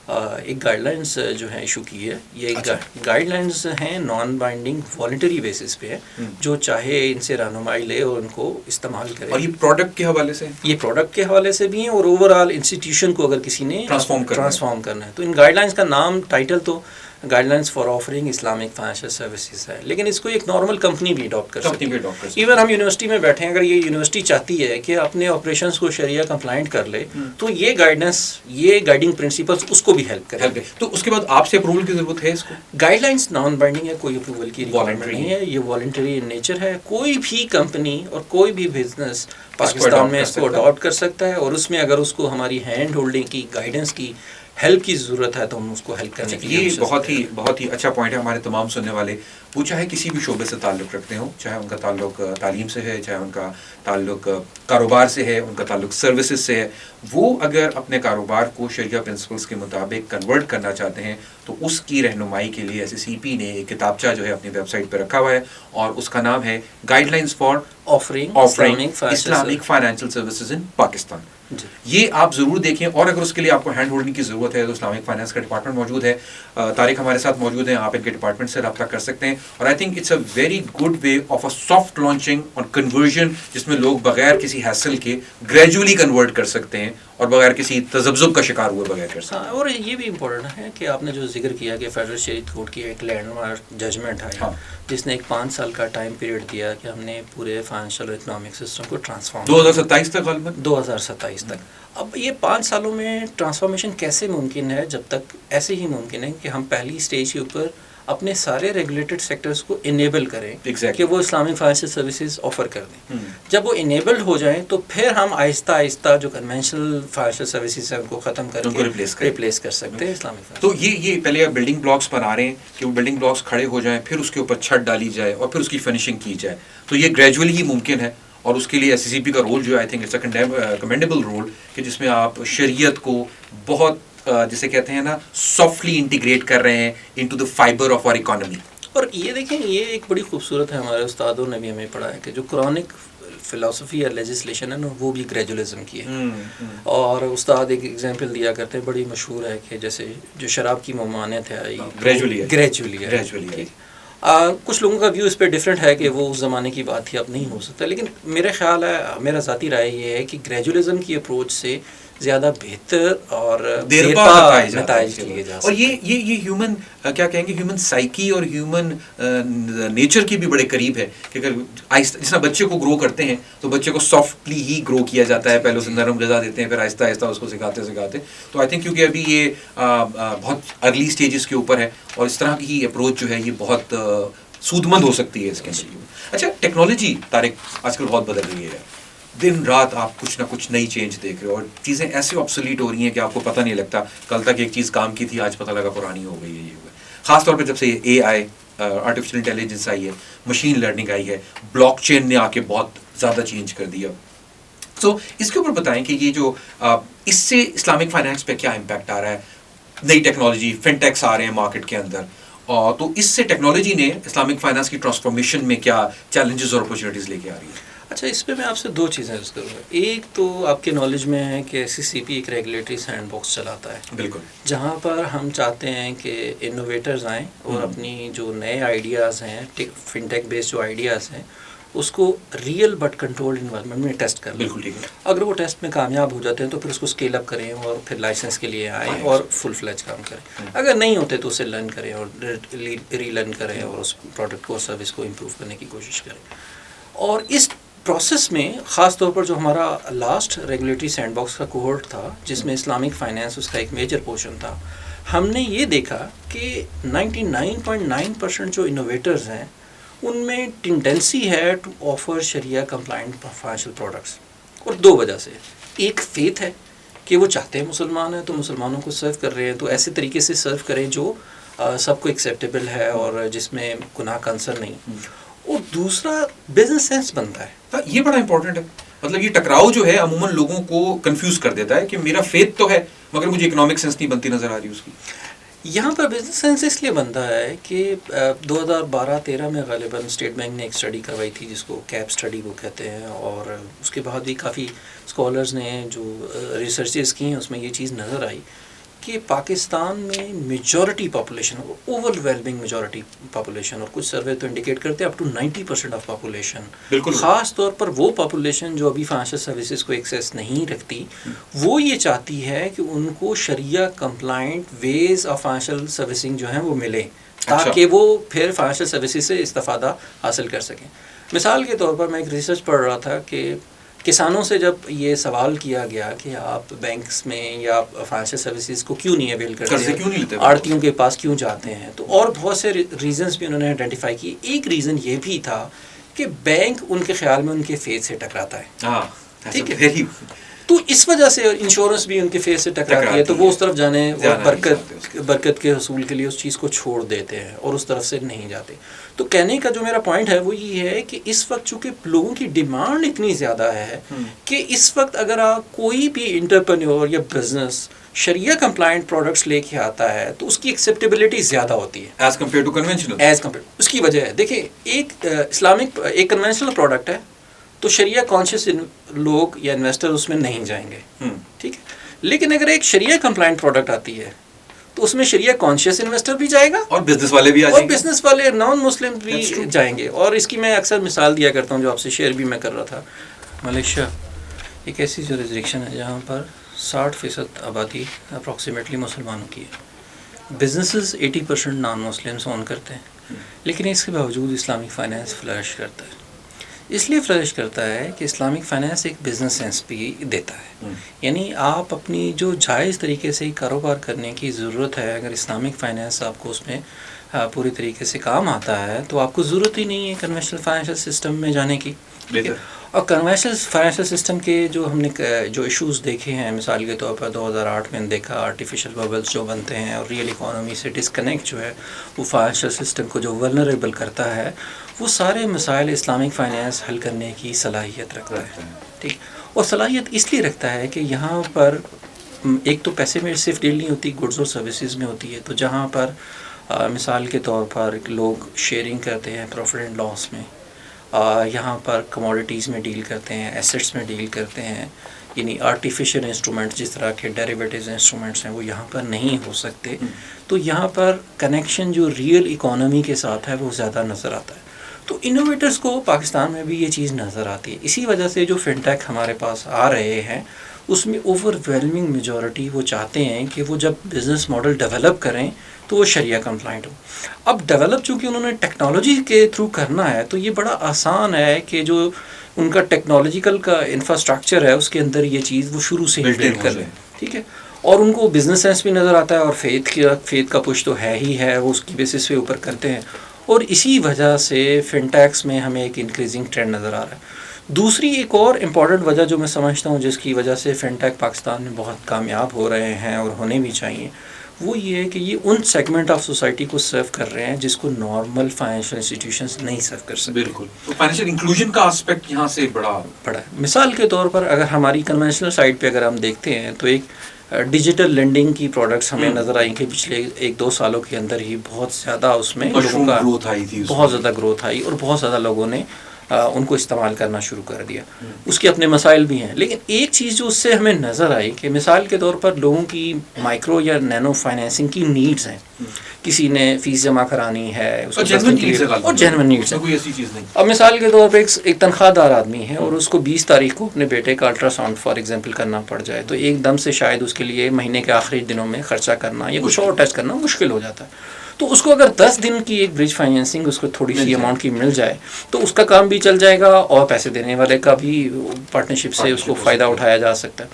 ایک گائیڈ لائنس جو ہے ایشو کی ہے. یہ گائیڈ لائنس ہیں نان بائنڈنگ والنٹری بیسس پہ ہے، جو چاہے ان سے رہنمائی لے اور ان کو استعمال کرے. اور یہ پروڈکٹ کے حوالے سے، یہ پروڈکٹ کے حوالے سے بھی ہیں اور اوور آل انسٹیٹیوشن کو اگر کسی نے ٹرانسفارم کرنا ہے تو ان گائیڈ لائنس کا نام ٹائٹل تو guide lines for offering Islamic financial services ہے، لیکن اس کو ایک نارمل کمپنی بھی اڈاپٹ کر سکتی ہے. ایون ہم یونیورسٹی میں بیٹھے ہیں، اگر یہ یونیورسٹی چاہتی ہے کہ اپنے آپریشنس کو شریعہ کمپلائنٹ کر لے تو یہ گائیڈنس، یہ گائیڈنگ پرنسپلس اس کو بھی ہیلپ کرے. تو اس کے بعد آپ سے اپروول کی ضرورت ہے؟ اس کو گائیڈ لائنس نان بائنڈنگ ہے، کوئی اپروول کی ریکوائرمنٹ نہیں ہے، یہ والنٹری ان نیچر ہے. کوئی بھی کمپنی اور کوئی بھی بزنس پاکستان میں اس کو اڈاپٹ کر سکتا ہے، اور اس میں اگر اس کو ہماری ہینڈ ہولڈنگ کی، گائیڈنس کی، ہیلپ کی ضرورت ہے تو ہم اس کو ہیلپ کرنے کے لیے. یہ بہت ہی اچھا پوائنٹ ہے. ہمارے تمام سننے والے وہ چاہے کسی بھی شعبے سے تعلق رکھتے ہوں، چاہے ان کا تعلق تعلیم سے ہے، چاہے ان کا تعلق کاروبار سے ہے، ان کا تعلق سروسز سے ہے، وہ اگر اپنے کاروبار کو شریعہ پرنسپلس کے مطابق کنورٹ کرنا چاہتے ہیں تو اس کی رہنمائی کے لیے SECP نے ایک کتابچہ جو ہے اپنی ویب سائٹ پہ رکھا ہوا ہے اور اس کا نام ہے guidelines for offering Islamic financial services in Pakistan. یہ آپ ضرور دیکھیں. اور اگر اس کے لیے آپ کو ہینڈ ہولڈنگ کی ضرورت ہے تو اسلامک فائنانس کا ڈپارٹمنٹ موجود ہے. طارق ہمارے ساتھ موجود ہیں, آپ ان کے ڈپارٹمنٹ سے رابطہ کر سکتے ہیں. اور I think it's a very good way of a soft launching اور کنورژن, جس میں لوگ بغیر کسی ہیسل کے گریجولی کنورٹ کر سکتے ہیں اور بغیر کسی تذبذب کا شکار ہوئے بغیر کر سکتے ہیں. اور یہ بھی امپورٹنٹ ہے کہ آپ نے جو ذکر کیا کہ فیڈرل شریعت کورٹ کی ایک لینڈ مارک ججمنٹ ہے جس نے ایک 5 سال کا ٹائم پیریڈ دیا کہ ہم نے پورے فائنینشیل اور اکنامک سسٹم کو ٹرانسفارم 2027 تک غالباً 2027 تک. اب یہ 5 سالوں میں ٹرانسفارمیشن کیسے ممکن ہے؟ جب تک ایسے ہی ممکن ہے کہ ہم پہلی سٹیج کے اوپر اپنے سارے ریگولیٹڈ سیکٹرز کو انیبل کریں کہ وہ اسلامک فائنینشیل سروسز آفر کر دیں. جب وہ انیبلڈ ہو جائیں تو پھر ہم آہستہ آہستہ جو کنونشنل فائنینشیل سروسز ہیں ان کو ختم کر کے ریپلیس کر سکتے ہیں اسلامک. تو یہ پہلے آپ بلڈنگ بلاکس بنا رہے ہیں کہ وہ بلڈنگ بلاکس کھڑے ہو جائیں, پھر اس کے اوپر چھت ڈالی جائے اور پھر اس کی فنشنگ کی جائے. تو یہ گریجولی ہی ممکن ہے, اور اس کے لیے ایس سی سی پی کا رول جو ہے I think it's a commendable role, کہ جس میں آپ شریعت کو بہت جسے کہتے ہیں نا سافٹلی انٹیگریٹ کر رہے ہیں into the fibre of our economy. اور یہ دیکھیں, یہ ایک بڑی خوبصورت ہے, ہمارے استادوں نے بھی ہمیں پڑھا ہے کہ جو قرآنک فلاسفی یا لیجسلیشن ہے نا وہ بھی گریجولیزم کی ہے. اور استاد ایک ایگزامپل دیا کرتے ہیں بڑی مشہور ہے کہ جیسے جو شراب کی ممانعت ہے گریجولی ہے. کچھ لوگوں کا ویو اس پہ ڈفرینٹ ہے کہ وہ اس زمانے کی بات تھی, اب نہیں ہو سکتا. لیکن میرا خیال ہے, میرا ذاتی رائے یہ ہے کہ گریجولیزم کی اپروچ سے زیادہ بہتر اور نتائج لیے جا سکتے. اور یہ ہیومن کیا کہیں گے, ہیومن سائیکی اور ہیومن نیچر کی بھی بڑے قریب ہے کہ اگر آہستہ جس طرح بچے کو گرو کرتے ہیں تو بچے کو سافٹلی ہی گرو کیا جاتا ہے, پہلے اسے نرم غذا دیتے ہیں, پھر آہستہ آہستہ اس کو سکھاتے. تو آئی تھنک کیونکہ ابھی یہ بہت ارلی اسٹیجز کے اوپر ہے, اور اس طرح کی اپروچ جو ہے یہ بہت سود مند ہو سکتی ہے اس کے اندر. اچھا, ٹیکنالوجی طارق آج کل بہت بدل رہی ہے, دن رات آپ کچھ نہ کچھ نئی چینج دیکھ رہے ہو, اور چیزیں ایسے آبسولیٹ ہو رہی ہیں کہ آپ کو پتہ نہیں لگتا. کل تک ایک چیز کام کی تھی, آج پتہ لگا پرانی ہو گئی ہے. یہ خاص طور پہ جب سے یہ اے آئی, آرٹیفیشیل انٹیلیجنس آئی ہے, مشین لرننگ آئی ہے, بلاک چین نے آ کے بہت زیادہ چینج کر دیا. سو اس کے اوپر بتائیں کہ یہ جو اس سے اسلامک فائنانس پہ کیا امپیکٹ آ رہا ہے. نئی ٹیکنالوجی فن ٹیکس آ رہے ہیں مارکیٹ کے اندر, تو اس سے ٹیکنالوجی نے اسلامک فائنانس کی ٹرانسفارمیشن میں کیا چیلنجز اور اپرچونیٹیز لے کے آ رہی ہے؟ اچھا, اس پہ میں آپ سے 2 چیزیں عرض کروں گا. ایک تو آپ کے نالج میں ہے کہ سی سی پی ایک ریگولیٹری سینڈ باکس چلاتا ہے, بالکل, جہاں پر ہم چاہتے ہیں کہ انوویٹرز آئیں اور اپنی جو نئے آئیڈیاز ہیں, فن ٹیک بیس جو آئیڈیاز ہیں, اس کو ریئل بٹ کنٹرولڈ انوائرمنٹ میں ٹیسٹ کر لیں. بالکل ٹھیک ہے. اگر وہ ٹیسٹ میں کامیاب ہو جاتے ہیں تو پھر اس کو اسکیل اپ کریں اور پھر لائسنس کے لیے آئیں اور فل فلیج کام کریں. اگر نہیں ہوتے تو اسے لرن کریں اور ری لرن کریں اور اس پروڈکٹ کو اور سروس کو امپروو کرنے کی کوشش کریں. اور اس پروسیس میں خاص طور پر جو ہمارا لاسٹ ریگولیٹری سینڈ باکس کا کوہورٹ تھا, جس میں اسلامک فائنینس اس کا ایک میجر پورشن تھا, ہم نے یہ دیکھا کہ 99.9% جو انوویٹرز ہیں ان میں ٹینڈنسی ہے to offer Shariah compliant financial products. اور 2 وجہ سے. ایک فیتھ ہے کہ وہ چاہتے ہیں مسلمان ہیں تو مسلمانوں کو سرو کر رہے ہیں, تو ایسے طریقے سے سرو کریں جو سب کو ایکسیپٹیبل ہے اور جس میں گناہ کا عنصر نہیں. اور دوسرا بزنس سینس بنتا ہے. یہ بڑا امپورٹنٹ ہے. مطلب یہ ٹکراؤ جو ہے عموماً لوگوں کو کنفیوز کر دیتا ہے کہ میرا فیتھ تو ہے مگر مجھے اکنامک سینس نہیں بنتی نظر آ رہی اس کی. یہاں پر بزنس سینس اس لیے بنتا ہے کہ 2012-13 میں غالباً اسٹیٹ بینک نے ایک اسٹڈی کروائی تھی جس کو کیپ اسٹڈی وہ کہتے ہیں, اور اس کے بعد بھی کافی اسکالرز نے جو ریسرچز کی ہیں اس میں یہ چیز نظر آئی کہ پاکستان میں majority population, over whelming majority population, اور کچھ سروے تو انڈیکیٹ کرتے ہیں اپ ٹو 90% آف پاپولیشن, خاص طور پر وہ پاپولیشن جو ابھی فائنینشیل سروسز کو ایکسیس نہیں رکھتی, وہ یہ چاہتی ہے کہ ان کو Shariah compliant ways of financial servicing جو ہیں وہ ملیں تاکہ وہ پھر فائنینشیل سروسز سے استفادہ حاصل کر سکیں. مثال کے طور پر میں ایک ریسرچ پڑھ رہا تھا کہ کسانوں سے جب یہ سوال کیا گیا کہ آپ بینکس میں یا فائنینشیل سروسز کو کیوں نہیں اویل کرتے, آڑتیوں کے پاس کیوں جاتے ہیں, تو اور بہت سے ریزنز بھی انہوں نے آئیڈینٹیفائی کیے. ایک ریزن یہ بھی تھا کہ بینک ان کے خیال میں ان کے فیتھ سے ٹکراتا ہے. ٹھیک ہے, تو اس وجہ سے انشورنس بھی ان کے فیس سے ٹکراتی ہے, تو وہ اس طرف جانے اور برکت کے حصول کے لیے اس چیز کو چھوڑ دیتے ہیں اور اس طرف سے نہیں جاتے. تو کہنے کا جو میرا پوائنٹ ہے وہ یہ ہے کہ اس وقت چونکہ لوگوں کی ڈیمانڈ اتنی زیادہ ہے کہ اس وقت اگر آپ کوئی بھی انٹرپرینیور یا بزنس شریعہ کمپلائنٹ پروڈکٹس لے کے آتا ہے تو اس کی ایکسیپٹیبلٹی زیادہ ہوتی ہے ایز کمپیئر ٹو کنونشنل. اس کی وجہ ہے, دیکھیں ایک اسلامک ایک کنونشنل پروڈکٹ ہے تو شریعہ کانشیس لوگ یا انویسٹر اس میں نہیں جائیں گے، ٹھیک ہے. لیکن اگر ایک شریعہ کمپلائنٹ پروڈکٹ آتی ہے تو اس میں شریعہ کانشیس انویسٹر بھی جائے گا اور بزنس والے بھی اور بزنس والے نان مسلم بھی جائیں گے. اور اس کی میں اکثر مثال دیا کرتا ہوں، جو آپ سے شیئر بھی میں کر رہا تھا. ملیشیا ایک ایسی جورسڈکشن ہے جہاں پر 60% آبادی اپروکسیمیٹلی مسلمانوں کی ہے. بزنسز 80% نان مسلمس اون کرتے ہیں، لیکن اس کے باوجود اسلامک فائنینس فلرش کرتا ہے. اس لیے فلرش کرتا ہے کہ اسلامک فائنینس ایک بزنس سینس بھی دیتا ہے. یعنی آپ اپنی جو جائز طریقے سے کاروبار کرنے کی ضرورت ہے، اگر اسلامک فائنینس آپ کو اس میں پوری طریقے سے کام آتا ہے تو آپ کو ضرورت ہی نہیں ہے کنونشنل فائنینشیل سسٹم میں جانے کی. اور کنونشنل فائنینشیل سسٹم کے جو ہم نے جو ایشوز دیکھے ہیں، مثال کے طور پر 2008 میں دیکھا آرٹیفیشل ببلز جو بنتے ہیں اور ریئل اکانومی سے ڈسکنیکٹ جو ہے وہ فائنینشیل سسٹم کو جو ولنریبل کرتا ہے، وہ سارے مسائل اسلامک فائنینس حل کرنے کی صلاحیت رکھتا ہے. ٹھیک، اور صلاحیت اس لیے رکھتا ہے کہ یہاں پر ایک تو پیسے میں صرف ڈیل نہیں ہوتی، گڈز اور سروسز میں ہوتی ہے. تو جہاں پر مثال کے طور پر لوگ شیئرنگ کرتے ہیں پروفٹ اینڈ لاس میں، یہاں پر کموڈیٹیز میں ڈیل کرتے ہیں، ایسٹس میں ڈیل کرتے ہیں. یعنی آرٹیفیشل انسٹرومنٹ جس طرح کے ڈیریویٹیوز انسٹرومنٹس ہیں وہ یہاں پر نہیں ہو سکتے. تو یہاں پر کنیکشن جو ریئل اکانومی کے ساتھ ہے وہ زیادہ نظر آتا ہے. تو انوویٹرز کو پاکستان میں بھی یہ چیز نظر آتی ہے. اسی وجہ سے جو فن ٹیک ہمارے پاس آ رہے ہیں اس میں اوور ویلمنگ میجورٹی وہ چاہتے ہیں کہ وہ جب بزنس ماڈل ڈیولپ کریں تو وہ شریعہ کمپلائنٹ ہو. اب ڈیولپ چونکہ انہوں نے ٹیکنالوجی کے تھرو کرنا ہے تو یہ بڑا آسان ہے کہ جو ان کا ٹیکنالوجیکل کا انفراسٹرکچر ہے اس کے اندر یہ چیز وہ شروع سے ہی بلڈ کر لیں. ٹھیک ہے، اور ان کو بزنس سینس بھی نظر آتا ہے اور فیتھ کا پش تو ہے ہی ہے، وہ اس کی بیسس پہ اوپر کرتے ہیں. اور اسی وجہ سے فن ٹیکس میں ہمیں ایک انکریزنگ ٹرینڈ نظر آ رہا ہے. دوسری ایک اور امپورٹنٹ وجہ جو میں سمجھتا ہوں جس کی وجہ سے فن ٹیک پاکستان میں بہت کامیاب ہو رہے ہیں اور ہونے بھی چاہیے، وہ یہ ہے کہ یہ ان سیگمنٹ آف سوسائٹی کو سرو کر رہے ہیں جس کو نارمل فائنینشیل انسٹیٹیوشنز نہیں سرو کر سکتے. بالکل، تو فائنینشیل انکلوژن کا اسپیکٹ یہاں سے بڑا ہے. مثال کے طور پر اگر ہماری کنونشنل سائڈ پہ اگر ہم دیکھتے ہیں تو ایک ڈیجیٹل لینڈنگ کی پروڈکٹس ہمیں نظر آئیں کہ پچھلے 1-2 سالوں کے اندر ہی بہت زیادہ اس میں لوگوں کا گروتھ آئی تھی، بہت زیادہ گروتھ آئی اور بہت زیادہ لوگوں نے ان کو استعمال کرنا شروع کر دیا. اس کے اپنے مسائل بھی ہیں، لیکن ایک چیز جو اس سے ہمیں نظر آئی کہ مثال کے طور پر لوگوں کی مائکرو یا نینو فائنینسنگ کی نیڈز ہیں. کسی نے فیس جمع کرانی ہے اور جینوئن نیڈز ہے، کوئی ایسی چیز نہیں. اب مثال کے طور پہ ایک تنخواہ دار آدمی ہے اور اس کو 20 تاریخ کو اپنے بیٹے کا الٹرا ساؤنڈ فار ایگزامپل کرنا پڑ جائے تو ایک دم سے شاید اس کے لیے مہینے کے آخری دنوں میں خرچہ کرنا یا کچھ اور ٹیسٹ کرنا مشکل ہو جاتا ہے. تو اس کو اگر 10 دن کی ایک برج فائنینسنگ اس کو تھوڑی سی اماؤنٹ کی مل جائے تو اس کا کام بھی چل جائے گا اور پیسے دینے والے کا بھی پارٹنرشپ سے اس کو فائدہ اٹھایا جا سکتا ہے.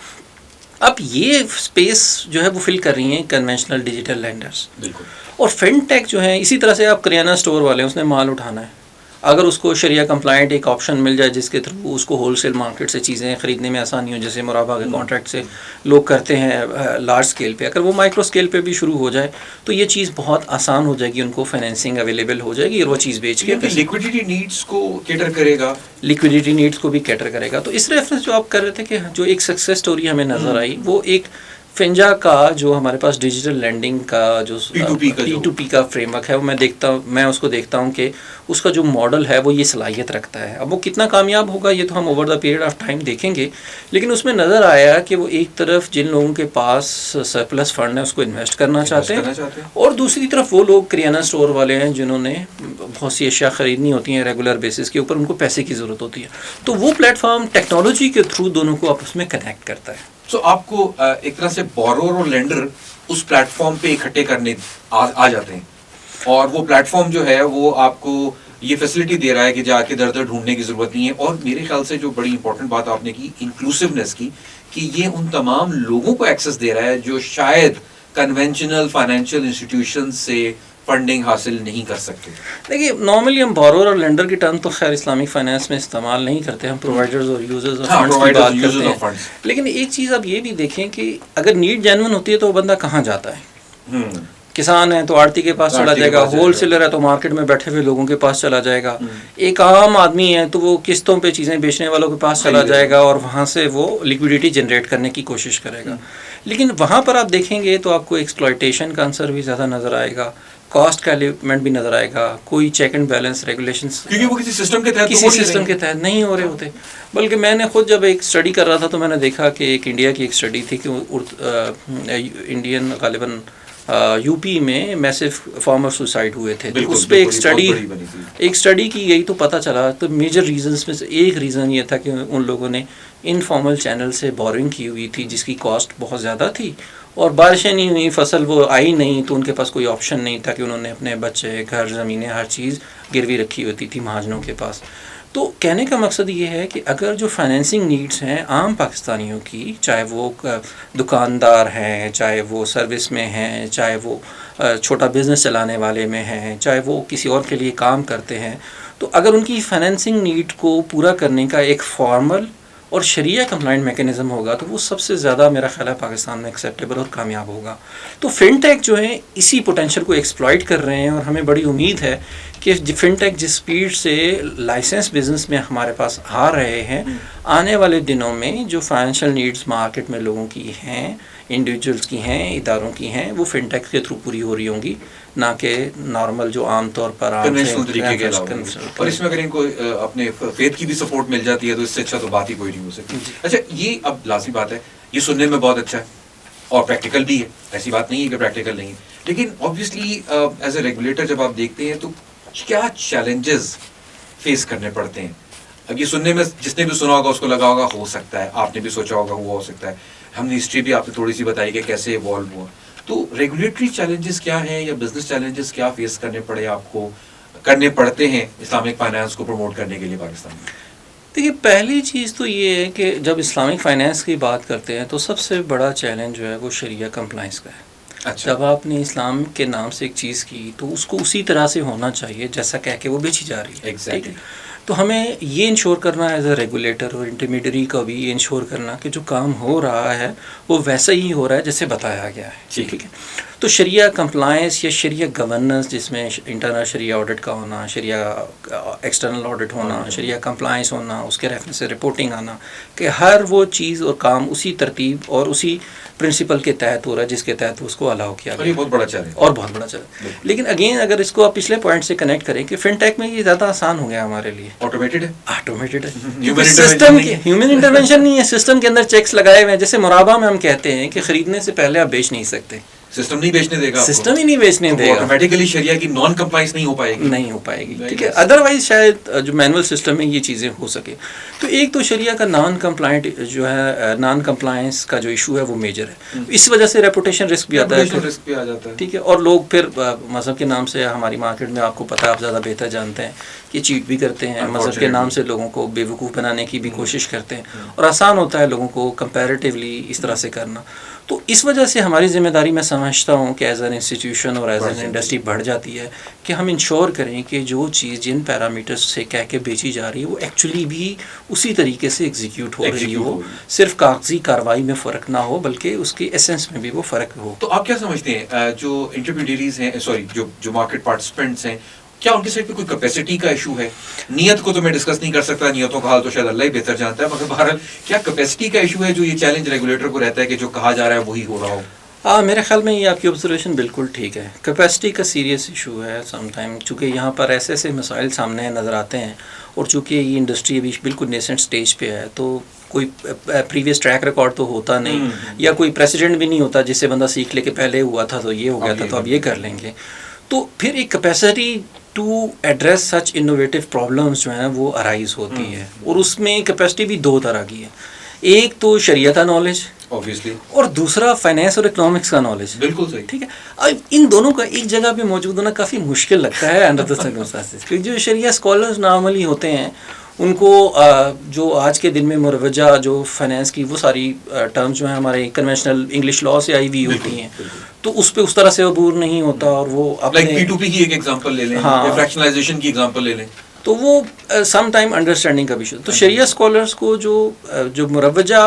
اب یہ اسپیس جو ہے وہ فل کر رہی ہیں کنونشنل ڈیجیٹل لینڈرز. اور فن ٹیک جو ہیں اسی طرح سے آپ کریانہ اسٹور والے ہیں، اس نے مال اٹھانا ہے، اگر اس کو شریعہ کمپلائنٹ ایک آپشن مل جائے جس کے تھرو اس کو ہول سیل مارکیٹ سے چیزیں خریدنے میں آسانی ہو، جیسے مرابع کے کانٹریکٹ سے لوگ کرتے ہیں لارج اسکیل پہ، اگر وہ مائکرو اسکیل پہ بھی شروع ہو جائے تو یہ چیز بہت آسان ہو جائے گی، ان کو فائنینسنگ اویلیبل ہو جائے گی اور وہ چیز بیچ کے لیکوڈیٹی نیڈس کو کیٹر کرے گا، لیکوڈیٹی نیڈس کو بھی کیٹر کرے گا. تو اس ریفرنس جو آپ کر رہے تھے کہ جو ایک سکسیس سٹوری ہمیں نظر آئی وہ ایک فنجا کا جو ہمارے پاس ڈیجیٹل لینڈنگ کا جو P2P کا فریم ورک ہے وہ میں اس کو دیکھتا ہوں کہ اس کا جو ماڈل ہے وہ یہ صلاحیت رکھتا ہے. اب وہ کتنا کامیاب ہوگا یہ تو ہم over the period of time دیکھیں گے، لیکن اس میں نظر آیا کہ وہ ایک طرف جن لوگوں کے پاس سرپلس فنڈ ہے اس کو انویسٹ کرنا چاہتے ہیں اور دوسری طرف وہ لوگ کریانہ اسٹور والے ہیں جنہوں نے بہت سی اشیاء خریدنی ہوتی ہیں ریگولر بیسس کے اوپر، ان کو پیسے کی ضرورت ہوتی ہے. تو وہ پلیٹ فارم ٹیکنالوجی کے تھرو دونوں کو آپس میں کنیکٹ کرتا ہے. سو آپ کو ایک طرح سے بورور اور لینڈر اس پلیٹ فارم پہ اکٹھے کرنے آ جاتے ہیں اور وہ پلیٹ فارم جو ہے وہ آپ کو یہ فیسلٹی دے رہا ہے کہ جا کے در در ڈھونڈنے کی ضرورت نہیں ہے. اور میرے خیال سے جو بڑی امپورٹنٹ بات آپ نے کی انکلوسیونیس کی، کہ یہ ان تمام لوگوں کو ایکسیس دے رہا ہے جو شاید کنونشنل فائنینشیل انسٹیٹیوشن سے فنڈنگ حاصل نہیں کر سکتے. دیکھیے نارملی ہم بورور اور لینڈر کی ٹرم تو خیر اسلامک فائنینس میں استعمال نہیں کرتے، ہم پرووائڈرز اور یوزرز آف فنڈز کی بات کرتے ہیں. لیکن ایک چیز آپ یہ بھی دیکھیں کہ اگر نیڈ جینوئن ہوتی ہے تو وہ بندہ کہاں جاتا ہے. کسان ہے تو آڑتی کے پاس چلا جائے گا, ہول سیلر ہے تو مارکیٹ میں بیٹھے ہوئے لوگوں کے پاس چلا جائے گا, ایک عام آدمی ہے تو وہ قسطوں پہ چیزیں بیچنے والوں کے پاس چلا جائے گا اور وہاں سے وہ لیکویڈیٹی جنریٹ کرنے کی کوشش کرے گا. لیکن وہاں پر آپ دیکھیں گے تو آپ کو ایکسپلائٹیشن کا عنصر بھی زیادہ نظر آئے گا, کاسٹ کا ایلیمنٹ بھی نظر آئے گا, کوئی چیک اینڈ بیلنس ریگولیشنز کیونکہ وہ کسی سسٹم کے تحت نہیں ہو رہے ہوتے. بلکہ میں نے خود جب ایک اسٹڈی کر رہا تھا تو میں نے دیکھا کہ ایک انڈیا کی ایک اسٹڈی تھی کہ انڈین غالباً یو پی میں میسو فارمر سوسائڈ ہوئے تھے, تو اس پہ ایک اسٹڈی کی گئی تو پتہ چلا تو میجر ریزنس میں سے ایک ریزن یہ تھا کہ ان لوگوں نے انفارمل چینل سے بورنگ کی ہوئی تھی جس کی کاسٹ بہت زیادہ تھی, اور بارشیں نہیں ہوئی, فصل وہ آئی نہیں, تو ان کے پاس کوئی آپشن نہیں تھا کہ انہوں نے اپنے بچے, گھر, زمینیں, ہر چیز گروی رکھی ہوتی تھی مہاجنوں کے پاس. تو کہنے کا مقصد یہ ہے کہ اگر جو فائنینسنگ نیڈس ہیں عام پاکستانیوں کی, چاہے وہ دکاندار ہیں, چاہے وہ سروس میں ہیں, چاہے وہ چھوٹا بزنس چلانے والے میں ہیں, چاہے وہ کسی اور کے لیے کام کرتے ہیں, تو اگر ان کی فائنینسنگ نیڈ کو پورا کرنے کا ایک فارمل اور شریعہ کمپلائنٹ میکینزم ہوگا تو وہ سب سے زیادہ میرا خیال ہے پاکستان میں ایکسیپٹیبل اور کامیاب ہوگا. تو فن ٹیک جو ہیں اسی پوٹینشیل کو ایکسپلائٹ کر رہے ہیں, اور ہمیں بڑی امید ہے کہ فن ٹیک جس سپیڈ سے لائسنس بزنس میں ہمارے پاس آ رہے ہیں, آنے والے دنوں میں جو فائنینشیل نیڈز مارکیٹ میں لوگوں کی ہیں, انڈیویجولس کی ہیں, اداروں کی ہیں, وہ فن ٹیک کے تھرو پوری ہو رہی ہوں گی, نہ کہ نارمل جو عام طور پر کنونشنل طریقے کے علاوہ. اور اس میں اگر ان کو اپنے فیتھ کی بھی سپورٹ مل جاتی ہے تو اس سے اچھا تو بات ہی کوئی نہیں ہو سکتی. اچھا, یہ اب لازمی بات ہے, یہ سننے میں بہت اچھا ہے اور پریکٹیکل بھی ہے, ایسی بات نہیں ہے کہ پریکٹیکل نہیں ہے, لیکن آبویسلی ایز اے ریگولیٹر جب آپ دیکھتے ہیں تو کیا چیلنجز فیس کرنے پڑتے ہیں؟ اب یہ سننے میں جس نے بھی سنا ہوگا اس کو لگا ہوگا ہو سکتا ہے, آپ نے بھی سوچا ہوگا وہ ہو سکتا ہے, ہم نے ہسٹری بھی آپ نے تھوڑی سی بتائی کہ کیسے ایوالو ہوا. تو ریگولیٹری چیلنجز کیا ہیں یا بزنس چیلنجز کیا فیس کرنے پڑتے ہیں اسلامک فائنانس کو پروموٹ کرنے کے لیے پاکستان میں؟ دیکھیے, پہلی چیز تو یہ ہے کہ جب اسلامک فائنانس کی بات کرتے ہیں تو سب سے بڑا چیلنج جو ہے وہ شریعہ کمپلائنس کا ہے. اچھا. جب آپ نے اسلام کے نام سے ایک چیز کی تو اس کو اسی طرح سے ہونا چاہیے جیسا کہہ کے وہ بیچی جا رہی ہے. ایگزیکٹلی. تو ہمیں یہ انشور کرنا ایز اے ریگولیٹر اور انٹرمیڈیری کا بھی یہ انشور کرنا کہ جو کام ہو رہا ہے وہ ویسا ہی ہو رہا ہے جیسے بتایا گیا ہے. ٹھیک ہے. تو شریعہ کمپلائنس یا شریعہ گورننس, جس میں انٹرنل شریعہ آڈٹ کا ہونا, شریعہ ایکسٹرنل آڈٹ ہونا, شریعہ کمپلائنس ہونا, اس کے ریفرنس سے رپورٹنگ آنا, کہ ہر وہ چیز اور کام اسی ترتیب اور اسی پرنسپل کے تحت ہو رہا ہے جس کے تحت اس کو الاؤ کیا گیا. بہت بڑا چیلنج اور بہت بڑا چیلنج. لیکن اگین اگر اس کو آپ پچھلے پوائنٹ سے کنیکٹ کریں کہ فن ٹیک میں یہ زیادہ آسان ہو گیا ہمارے لیے, آٹومیٹڈ ہے, سسٹم کے ہیومن انٹرونشن نہیں ہے, سسٹم کے اندر چیکس لگائے ہوئے ہیں. جیسے مرابع میں ہم کہتے ہیں کہ خریدنے سے پہلے آپ بیچ نہیں سکتے, سسٹم نہیں بیچنے دے گا, سسٹم ہی نہیں بیچنے دے گا, آٹومیٹیکلی شریعہ کی نان کمپلائنس نہیں ہو پائے گی. ٹھیک ہے. ادروائز شاید جو مینول سسٹم میں یہ چیزیں ہو سکے. تو ایک تو شریعہ کا نان کمپلائنٹ جو ہے, نان کمپلائنس کا جو ایشو ہے وہ میجر ہے. اس وجہ سے ریپوٹیشن رسک بھی آتا ہے. ٹھیک ہے. اور لوگ پھر مذہب کے نام سے ہماری مارکیٹ میں آپ کو پتہ ہے, آپ زیادہ بہتر جانتے ہیں, کہ چیٹ بھی کرتے ہیں, مذہب کے نام سے لوگوں کو بے وقوف بنانے کی بھی کوشش کرتے ہیں, اور آسان ہوتا ہے لوگوں کو کمپیریٹیولی اس طرح سے کرنا. تو اس وجہ سے ہماری ذمہ داری میں سمجھتا ہوں کہ ایز این انسٹیٹیوشن اور ایز این انڈسٹری بڑھ جاتی ہے کہ ہم انشور کریں کہ جو چیز جن پیرامیٹرز سے کہہ کے بیچی جا رہی ہے وہ ایکچولی بھی اسی طریقے سے ایگزیکیوٹ ہو رہی ہو, صرف کاغذی کارروائی میں فرق نہ ہو بلکہ اس کی ایسنس میں بھی وہ فرق ہو. تو آپ کیا سمجھتے ہیں جو انٹرمیڈیریز ہیں, جو مارکیٹ پارٹیسپینٹس ہیں, کیا ان کے سائڈ پہ کوئی کیپیسٹی کا ایشو ہے؟ نیت کو تو میں ڈسکس نہیں کر سکتا, نیتوں کا حال تو شاید اللہ ہی بہتر جانتا ہے, مگر بہرحال کیا کیپیسٹی کا ایشو ہے جو یہ چیلنج ریگولیٹر کو رہتا ہے کہ جو کہا جا رہا ہے وہی ہو رہا ہو؟ میرے خیال میں یہ آپ کی آبزرویشن بالکل ٹھیک ہے. کیپیسٹی کا سیریس ایشو ہے سم ٹائم, چونکہ یہاں پر ایسے مسائل سامنے نظر آتے ہیں, اور چونکہ یہ انڈسٹری ابھی بالکل نیسنٹ سٹیج پہ ہے تو کوئی پریویس ٹریک ریکارڈ تو ہوتا نہیں, یا کوئی پریسیڈنٹ بھی نہیں ہوتا جس سے بندہ سیکھ لے کہ پہلے ہوا تھا تو یہ ہو گیا تھا تو اب یہ کر لیں گے. تو پھر ایک capacity to address such innovative problems جو ہیں وہ ارائز ہوتی ہے, اور اس میں کیپیسٹی بھی دو طرح کی ہے. ایک تو شریعت کا نالج obviously, اور دوسرا فائنینس اور اکنامکس کا نالج. بالکل صحیح. ٹھیک ہے. اب ان دونوں کا ایک جگہ پہ موجود ہونا کافی مشکل لگتا ہے انڈر دا سرکمسٹانسز, کیونکہ جو شریعہ اسکالرز نارملی ہوتے ہیں ان کو جو آج کے دن میں مروجہ جو فائنینس کی وہ ساری ٹرمز جو ہیں ہمارے کنونشنل انگلش لا سے آئی ہوئی ہوتی ہیں, تو اس پہ اس طرح سے عبور نہیں ہوتا, اور وہ لائک P2P کی ایک ایگزامپل لے لیں, یا فریکشنلائزیشن کی ایگزامپل لے لیں. تو وہ سم ٹائم انڈرسٹینڈنگ کا بھی ایشو. تو شریعہ اسکالرس کو جو مروجہ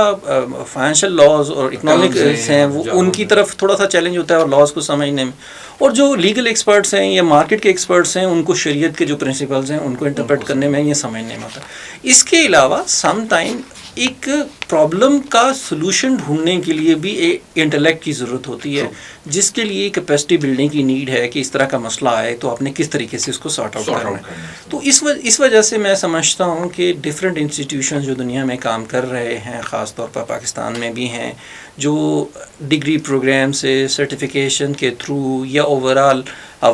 فائنینشیل لاز اور اکنامک ہیں وہ ان کی طرف تھوڑا سا چیلنج ہوتا ہے اور لاز کو سمجھنے میں, اور جو لیگل ایکسپرٹس ہیں یا مارکیٹ کے ایکسپرٹس ہیں ان کو شریعت کے جو پرنسپلز ہیں ان کو انٹرپریٹ کرنے میں یا سمجھنے میں ہوتا ہے. اس کے علاوہ سم ٹائم ایک پرابلم کا سلوشن ڈھونڈنے کے لیے بھی انٹلیکٹ کی ضرورت ہوتی ہے, جس کے لیے کیپیسٹی بلڈنگ کی نیڈ ہے کہ اس طرح کا مسئلہ آئے تو آپ نے کس طریقے سے اس کو سارٹ آؤٹ کرنا ہے. تو اس وجہ سے میں سمجھتا ہوں کہ ڈفرینٹ انسٹیٹیوشنز جو دنیا میں کام کر رہے ہیں, خاص طور پر پاکستان میں بھی ہیں, جو ڈگری پروگرام سے سرٹیفکیشن کے تھرو یا اوور آل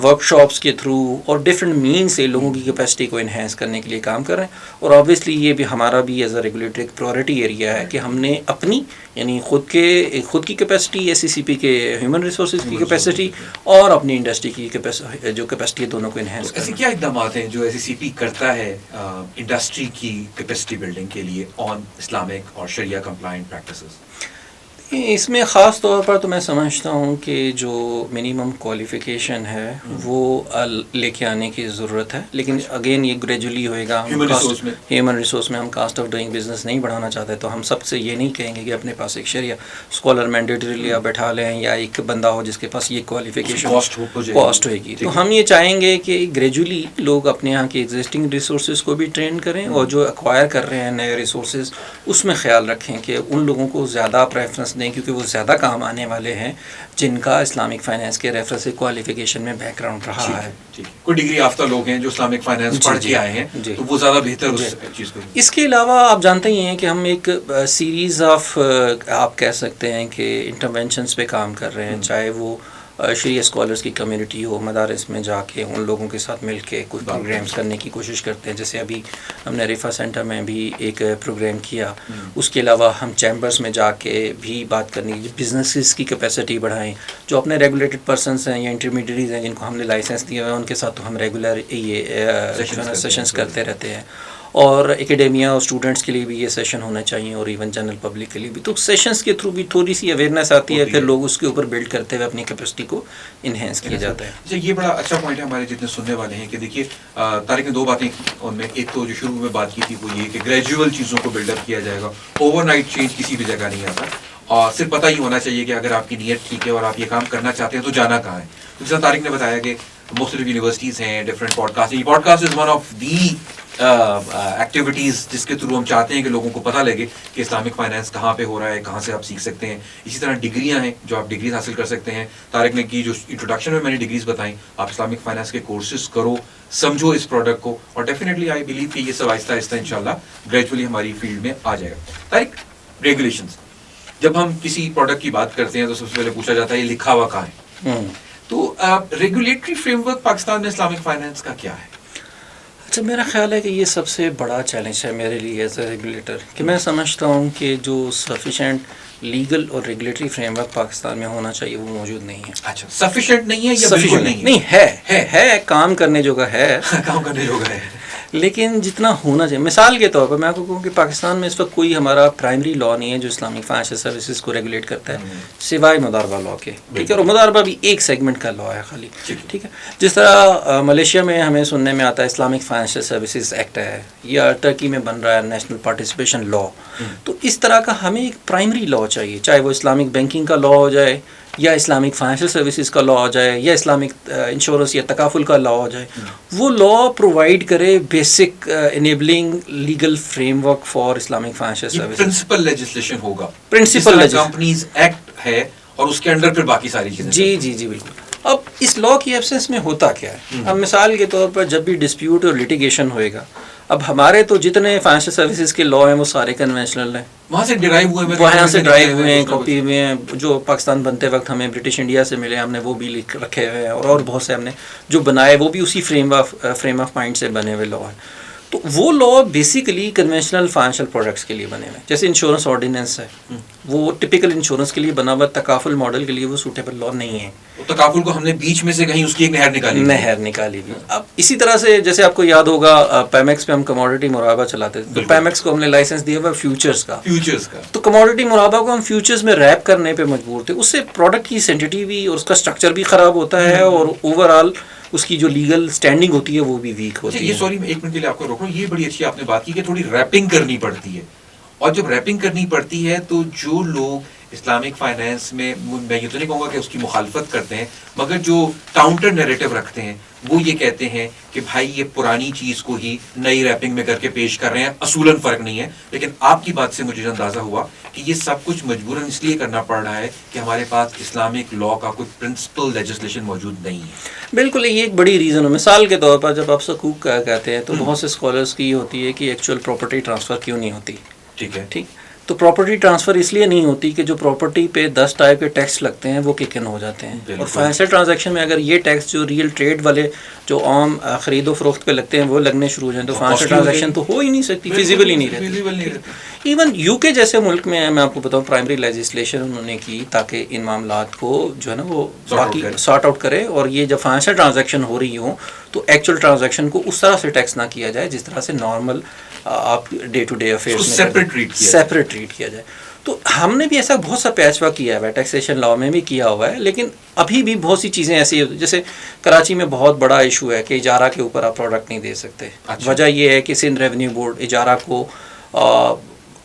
ورک شاپس کے تھرو اور ڈفرینٹ مین سے لوگوں کی کیپیسٹی کو انہینس کرنے کے لیے کام کر رہے ہیں. اور آبویسلی یہ بھی ہمارا بھی ایز اے ریگولیٹری ایک پرائورٹی ایریا ہے کہ ہم نے اپنی یعنی خود کی کیپیسٹی, ایس سی سی پی کے ہیومن ریسورسز کی کیپیسٹی اور اپنی انڈسٹری کی جو کیپیسٹی ہے دونوں کو انہینس کرنا. ایسے کیا اقدامات ہیں جو ایس سی سی پی کرتا ہے انڈسٹری کی کیپیسٹی بلڈنگ کے لیے آن اسلامک اور شریعہ کمپلائنٹ پریکٹسز؟ اس میں خاص طور پر تو میں سمجھتا ہوں کہ جو منیمم کوالیفیکیشن ہے وہ لے کے آنے کی ضرورت ہے, لیکن اگین یہ گریجولی ہوئے گا. ہیومن ریسورس میں ہم کاسٹ آف ڈوئنگ بزنس نہیں بڑھانا چاہتے, تو ہم سب سے یہ نہیں کہیں گے کہ اپنے پاس ایک شریعہ اسکالر مینڈیٹریلی آپ بیٹھا لیں یا ایک بندہ ہو جس کے پاس یہ کوالیفیکیشن کاسٹ ہوئے گی. تو ہم یہ چاہیں گے کہ گریجولی لوگ اپنے یہاں کی ایگزسٹنگ ریسورسز کو بھی ٹرین کریں, اور جو ایکوائر کر رہے ہیں نئے ریسورسز اس میں خیال رکھیں کہ ان لوگوں کو زیادہ پریفرنس دیں, کیونکہ وہ زیادہ کام آنے والے ہیں جن کا اسلامک فائنینس کے ریفرنس سے کوالیفیکیشن میں بیک گراؤنڈ رہا ہے. کوئی ڈگری یافتہ لوگ ہیں جو اسلامک فائنینس پڑھ کے آئے ہیں تو وہ زیادہ بہتر اس چیز کو. اس کے علاوہ آپ جانتے ہی ہیں کہ ہم ایک سیریز آف آپ کہہ سکتے ہیں کہ انٹرونشنس پہ کام کر رہے ہیں, چاہے وہ شریعہ اسکالرس کی کمیونٹی ہو, مدارس میں جا کے ان لوگوں کے ساتھ مل کے کچھ پروگرامس کرنے کی کوشش کرتے ہیں. جیسے ابھی ہم نے ریفا سینٹر میں بھی ایک پروگرام کیا. اس کے علاوہ ہم چیمبرس میں جا کے بھی بات کرنے کی بزنسز کی کیپیسٹی بڑھائیں, جو اپنے ریگولیٹڈ پرسنس ہیں یا انٹرمیڈیٹریز ہیں جن کو ہم نے لائسنس دیا ہوا ہے, ان کے ساتھ تو ہم ریگولر یہ سیشنز کرتے رہتے ہیں. اور اکیڈیمیا اور اسٹوڈنٹس کے لیے بھی یہ سیشن ہونا چاہیے, اور ایون جنرل پبلک کے لیے بھی. تو سیشنس کے تھرو بھی تھوڑی سی اویئرنیس آتی ہے, پھر لوگ اس کے اوپر بلڈ کرتے ہوئے اپنی کیپیسٹی کو انہینس کیا جاتا ہے. یہ بڑا اچھا پوائنٹ ہے ہمارے جتنے سننے والے ہیں کہ دیکھیے طارق نے دو باتیں ان میں, ایک تو جو شروع میں بات کی تھی وہ یہ کہ گریجول چیزوں کو بلڈ اپ کیا جائے گا, اوور نائٹ چینج کسی بھی جگہ نہیں آتا, اور صرف پتہ ہی ہونا چاہیے کہ اگر آپ کی نیت ٹھیک ہے اور آپ یہ کام کرنا چاہتے ہیں تو جانا کہاں ہے. جس طرح طارق نے بتایا کہ مختلف یونیورسٹیز ہیں, different podcast is one of the activities جس کے تھرو ہم چاہتے ہیں کہ لوگوں کو پتہ لگے کہ اسلامک فائنینس کہاں پہ ہو رہا ہے, کہاں سے آپ سیکھ سکتے ہیں. اسی طرح ڈگریاں ہیں جو آپ ڈگریز حاصل کر سکتے ہیں. طارق نے کی جو انٹروڈکشن میں نے ڈگریز بتائیں, آپ اسلامک فائنینس کے کورسز کرو, سمجھو اس پروڈکٹ کو, اور ڈیفینیٹلی آئی بلیو کہ یہ سب آہستہ آہستہ انشاءاللہ گریجولی ہماری فیلڈ میں آ جائے گا. طارق, ریگولیشنز, جب ہم کسی پروڈکٹ کی بات کرتے ہیں تو سب سے پہلے پوچھا جاتا ہے یہ لکھا ہوا کہاں ہے. تو ریگولیٹری فریم ورک پاکستان میں اسلامک فائنینس کا کیا ہے؟ اچھا, میرا خیال ہے کہ یہ سب سے بڑا چیلنج ہے میرے لیے ایز اے ریگولیٹر, کہ میں سمجھتا ہوں کہ جو سفیشینٹ لیگل اور ریگولیٹری فریم ورک پاکستان میں ہونا چاہیے وہ موجود نہیں ہے. اچھا, سفیشینٹ نہیں ہے یا بالکل نہیں ہے کام کرنے جوگا ہے, کام کرنے جوگا ہے, لیکن جتنا ہونا چاہیے. مثال کے طور پر میں آپ کو کہوں کہ پاکستان میں اس وقت کوئی ہمارا پرائمری لا نہیں ہے جو اسلامک فائنینشیل سروسز کو ریگولیٹ کرتا ہے, سوائے مداربہ لا کے. ٹھیک ہے, اور مداربہ بھی ایک سیگمنٹ کا لا ہے خالی. ٹھیک ہے, جس طرح ملیشیا میں ہمیں سننے میں آتا ہے اسلامک فائنینشیل سروسز ایکٹ ہے, یا ٹرکی میں بن رہا ہے نیشنل پارٹیسپیشن لا. تو اس طرح کا ہمیں ایک پرائمری لا چاہیے, چاہے وہ اسلامک بینکنگ کا لا ہو جائے, یا اسلامک فائنینشیل سروسز کا لا ہو جائے, یا اسلامک انشورنس یا تکافل کا لا ہو جائے. وہ لا پرووائڈ کرے basic enabling legal framework for Islamic financial services. Principal legislation ہوگا, پرنسپل کمپنیز ایکٹ ہے اور اس کے انڈر پھر باقی ساری چیزیں. جی بالکل. اب اس لا کی ایبسنس میں ہوتا کیا ہے؟ اب مثال کے طور پر جب بھی ڈسپیوٹ اور لیٹیگیشن ہوئے گا, اب ہمارے تو جتنے فائنینشیل سروسز کے لا ہیں وہ سارے کنونشنل ہیں, وہاں سے ڈرائیو ہوئے ہیں, کاپی ہوئے ہیں, جو پاکستان بنتے وقت ہمیں برٹش انڈیا سے ملے, ہم نے وہ بھی لکھ رکھے ہوئے ہیں, اور بہت سے ہم نے جو بنائے وہ بھی اسی فریم آف مائنڈ سے بنے ہوئے لا ہیں. تو وہ law basically conventional financial products کے لیے بنے ہوئے ہیں. جیسے انشورنس آرڈیننس ہے, وہ ٹپیکل انشورنس کے لیے بنا ہوا, تکافل ماڈل کے لیے وہ سوٹیبل لا نہیں ہے. تکافل کو ہم نے بیچ میں سے کہیں اس کی ایک نہر نکالی بھی. اب اسی طرح سے جیسے آپ کو یاد ہوگا پیمیکس پہ ہم کموڈٹی مراقبہ چلاتے تھے, تو پیمیکس کو ہم نے لائسنس دیا ہوا فیوچرز کا. تو کموڈٹی مراقبہ کو ہم فیوچرز میں ریپ کرنے پہ مجبور تھے. اس سے پروڈکٹ کی سینسٹیوٹی بھی اور اس کا اسٹرکچر بھی خراب ہوتا ہے, اور اوور آل اس کی جو لیگل اسٹینڈنگ ہوتی ہے وہ بھی ویک ہوتی یہ ہے. سوری میں ایک منٹ کے لیے آپ کو روک رہا ہوں. یہ بڑی اچھی آپ نے بات کی کہ تھوڑی ریپنگ کرنی پڑتی ہے, اور جب ریپنگ کرنی پڑتی ہے تو جو لوگ اسلامک فائنینس میں یہ تو نہیں کہوں گا کہ اس کی مخالفت کرتے ہیں, مگر جو کاؤنٹر نیریٹو رکھتے ہیں وہ یہ کہتے ہیں کہ بھائی یہ پرانی چیز کو ہی نئی ریپنگ میں کر کے پیش کر رہے ہیں, اصولاً فرق نہیں ہے. لیکن آپ کی بات سے مجھے اندازہ ہوا کہ یہ سب کچھ مجبوراً اس لیے کرنا پڑ رہا ہے کہ ہمارے پاس اسلامک لا کا کوئی پرنسپل لیجسلیشن موجود نہیں ہے. بالکل, یہ ایک بڑی ریزن ہے. مثال کے طور پر جب آپ سکوک کہتے ہیں تو بہت سے اسکالرس کی یہ ہوتی ہے کہ ایکچوئل پراپرٹی ٹرانسفر کیوں نہیں ہوتی. ٹھیک ہے, ٹھیک, تو پراپرٹی ٹرانسفر اس لیے نہیں ہوتی کہ جو پراپرٹی پہ 10 ٹائپ کے ٹیکس لگتے ہیں وہ کک ان ہو جاتے ہیں. اور فائنینشیل ٹرانزیکشن میں اگر یہ ٹیکس جو ریئل ٹریڈ والے جو عام خرید و فروخت پہ لگتے ہیں وہ لگنے شروع ہو جائیں تو فائنینشیل ٹرانزیکشن تو ہو ہی نہیں سکتی, فیزیبل ہی نہیں رہتی. ایون یو کے جیسے ملک میں میں آپ کو بتاؤں پرائمری لیجسلیشن انہوں نے کی تاکہ ان معاملات کو جو ہے نا وہ باقی سارٹ آؤٹ کرے, اور یہ جب فائنینشیل ٹرانزیکشن ہو رہی ہوں تو ایکچوئل ٹرانزیکشن کو اس طرح سے ٹیکس نہ کیا جائے جس طرح سے نارمل آپ ڈے ٹو ڈے افیئرس میں سیپریٹ ٹریٹ کیا جائے. تو ہم نے بھی ایسا بہت سا پیچ ورک کیا ہوا ہے, ٹیکسیشن لا میں بھی کیا ہوا ہے, لیکن ابھی بھی بہت سی چیزیں ایسی ہوتی, جیسے کراچی میں بہت بڑا ایشو ہے کہ اجارہ کے اوپر آپ پروڈکٹ نہیں دے سکتے. وجہ یہ ہے کہ سندھ ریونیو بورڈ اجارہ کو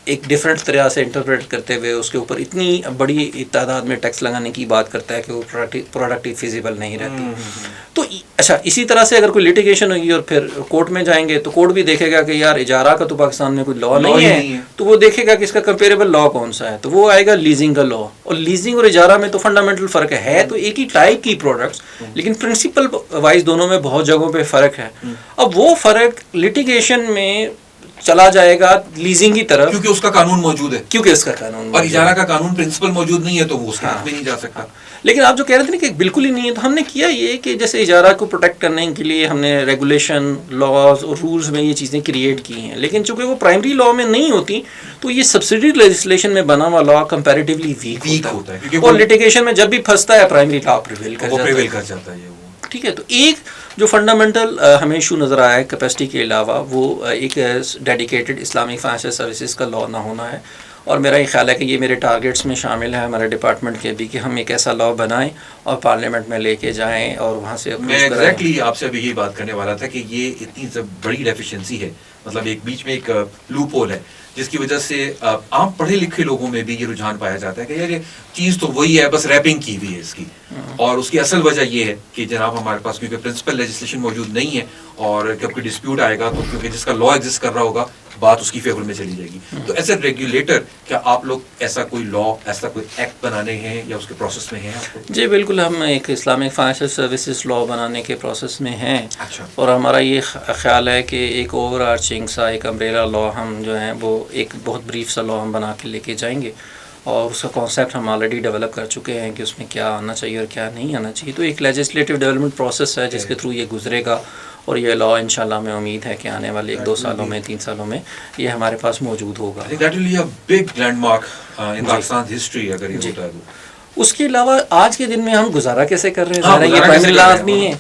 ایک ڈفرینٹ طرح سے انٹرپریٹ کرتے ہوئے اس کے اوپر اتنی بڑی تعداد میں ٹیکس لگانے کی بات کرتا ہے کہ وہ پروڈکٹ فیزیبل نہیں رہتی. تو اچھا, اسی طرح سے اگر کوئی لٹیگیشن ہوگی اور پھر کورٹ میں جائیں گے تو کورٹ بھی دیکھے گا کہ یار اجارہ کا تو پاکستان میں کوئی لا نہیں ہے, تو وہ دیکھے گا کہ اس کا کمپیریبل لا کون سا ہے, تو وہ آئے گا لیزنگ کا لا. اور لیزنگ اور اجارہ میں تو فنڈامنٹل فرق ہے تو ایک ہی ٹائپ کی پروڈکٹس, لیکن پرنسپل وائز دونوں میں بہت جگہوں پہ فرق ہے. اب وہ فرق لٹیگیشن میں چلا جائے گا لیزنگ کی طرف, کیونکہ اس کا قانون موجود ہے, کیونکہ اس کا قانون, اور اجارہ کا قانون پرنسپل موجود نہیں ہے تو وہ اس کے حق میں نہیں جا سکتا. لیکن آپ جو کہہ رہے تھے نا کہ بالکل ہی نہیں ہے, تو ہم نے کیا یہ کہ جیسے اجارہ کو پروٹیکٹ کرنے کے لیے ہم نے ریگولیشن, لاز اور رولز میں یہ چیزیں کریٹ کی ہیں, لیکن چونکہ وہ پرائمری لا میں نہیں ہوتی تو یہ سبسڈی لیجسلیشن میں بنا ہوا لا کمپیریٹیولی ویک ہوتا ہے, اور لٹیگیشن میں جب بھی پھنستا ہے پرائمری لا پریویل کر جاتا ہے. ٹھیک ہے, تو ایک جو فنڈامنٹل ہمیں ایشو نظر آیا ہے کیپیسٹی کے علاوہ وہ ایک ڈیڈیکیٹڈ اسلامک فائنینشیل سروسز کا لا نہ ہونا ہے, اور میرا یہ خیال ہے کہ یہ میرے ٹارگیٹس میں شامل ہے ہمارے ڈپارٹمنٹ کے بھی کہ ہم ایک ایسا لا بنائیں اور پارلیمنٹ میں لے کے جائیں اور وہاں سے. میں ایگزیکٹلی آپ سے ابھی یہی بات کرنے والا تھا کہ یہ اتنی بڑی ڈیفیشنسی ہے, مطلب ایک بیچ میں ایک لوپ ہول ہے جس کی وجہ سے عام پڑھے لکھے لوگوں میں بھی یہ رجحان پایا جاتا ہے کہ یار یہ چیز تو وہی ہے, بس ریپنگ کی ہوئی ہے اس کی. اور اس کی اصل وجہ یہ ہے کہ جناب ہمارے پاس کیونکہ پرنسپل لیجسلیشن موجود نہیں ہے, اور جب کوئی ڈسپیوٹ آئے گا تو کیونکہ جس کا لا ایگزسٹ کر رہا ہوگا بات اس کی فیور میں چلی جائے گی. تو ایز اے ریگولیٹر کیا آپ لوگ ایسا کوئی لا, ایسا کوئی ایکٹ بنانے ہیں یا اس کے پروسیس میں ہیں آپ کو؟ جی بالکل, ہم ایک اسلامک فائنینشیل سروسز لا بنانے کے پروسیس میں ہیں. اچھا. اور ہمارا یہ خیال ہے کہ ایک اوور آرچنگ سا ایک امبریلا لا ہم جو ہیں وہ ایک بہت بریف سا لا ہم بنا کے لے کے جائیں گے, اور اس کا کانسیپٹ ہم آلریڈی ڈیولپ کر چکے ہیں کہ اس میں کیا آنا چاہیے اور کیا نہیں آنا چاہیے. تو ایک لیجسلیٹو ڈیولپمنٹ پروسیس ہے جس کے تھرو یہ گزرے گا, اور یہ لا انشاءاللہ میں امید ہے کہ آنے والے 1-2 سالوں میں 3 سالوں میں یہ ہمارے پاس موجود ہوگا. اس کے علاوہ آج کے دن میں ہم گزارا کیسے کر رہے ہیں, یہ پرائمری لا نہیں ہے.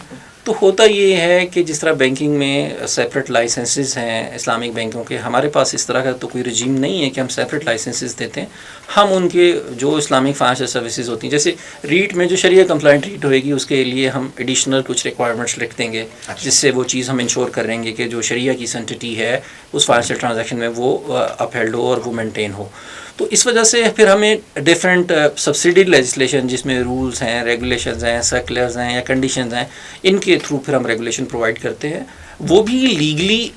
تو ہوتا یہ ہے کہ جس طرح بینکنگ میں سیپریٹ لائسنسز ہیں اسلامک بینکوں کے, ہمارے پاس اس طرح کا تو کوئی رجیم نہیں ہے کہ ہم سیپریٹ لائسنسز دیتے ہیں. ہم ان کے جو اسلامک فائنینشیل سروسز ہوتی ہیں, جیسے ریٹ میں جو شریعہ کمپلائنٹ ریٹ ہوئے گی اس کے لیے ہم ایڈیشنل کچھ ریکوائرمنٹس لکھ دیں گے, جس سے وہ چیز ہم انشور کریں گے کہ جو شریعہ کی سینٹٹی ہے اس فائنینشیل ٹرانزیکشن میں وہ اپہیلڈ ہو اور وہ مینٹین ہو. تو اس وجہ سے پھر ہمیں ڈفرینٹ سبسڈی لیجسلیشن جس میں رولز ہیں, ریگولیشنز ہیں, سرکولرز ہیں یا کنڈیشنز ہیں, ان کے تھرو پھر ہم ریگولیشن پرووائڈ کرتے ہیں. وہ بھی لیگلی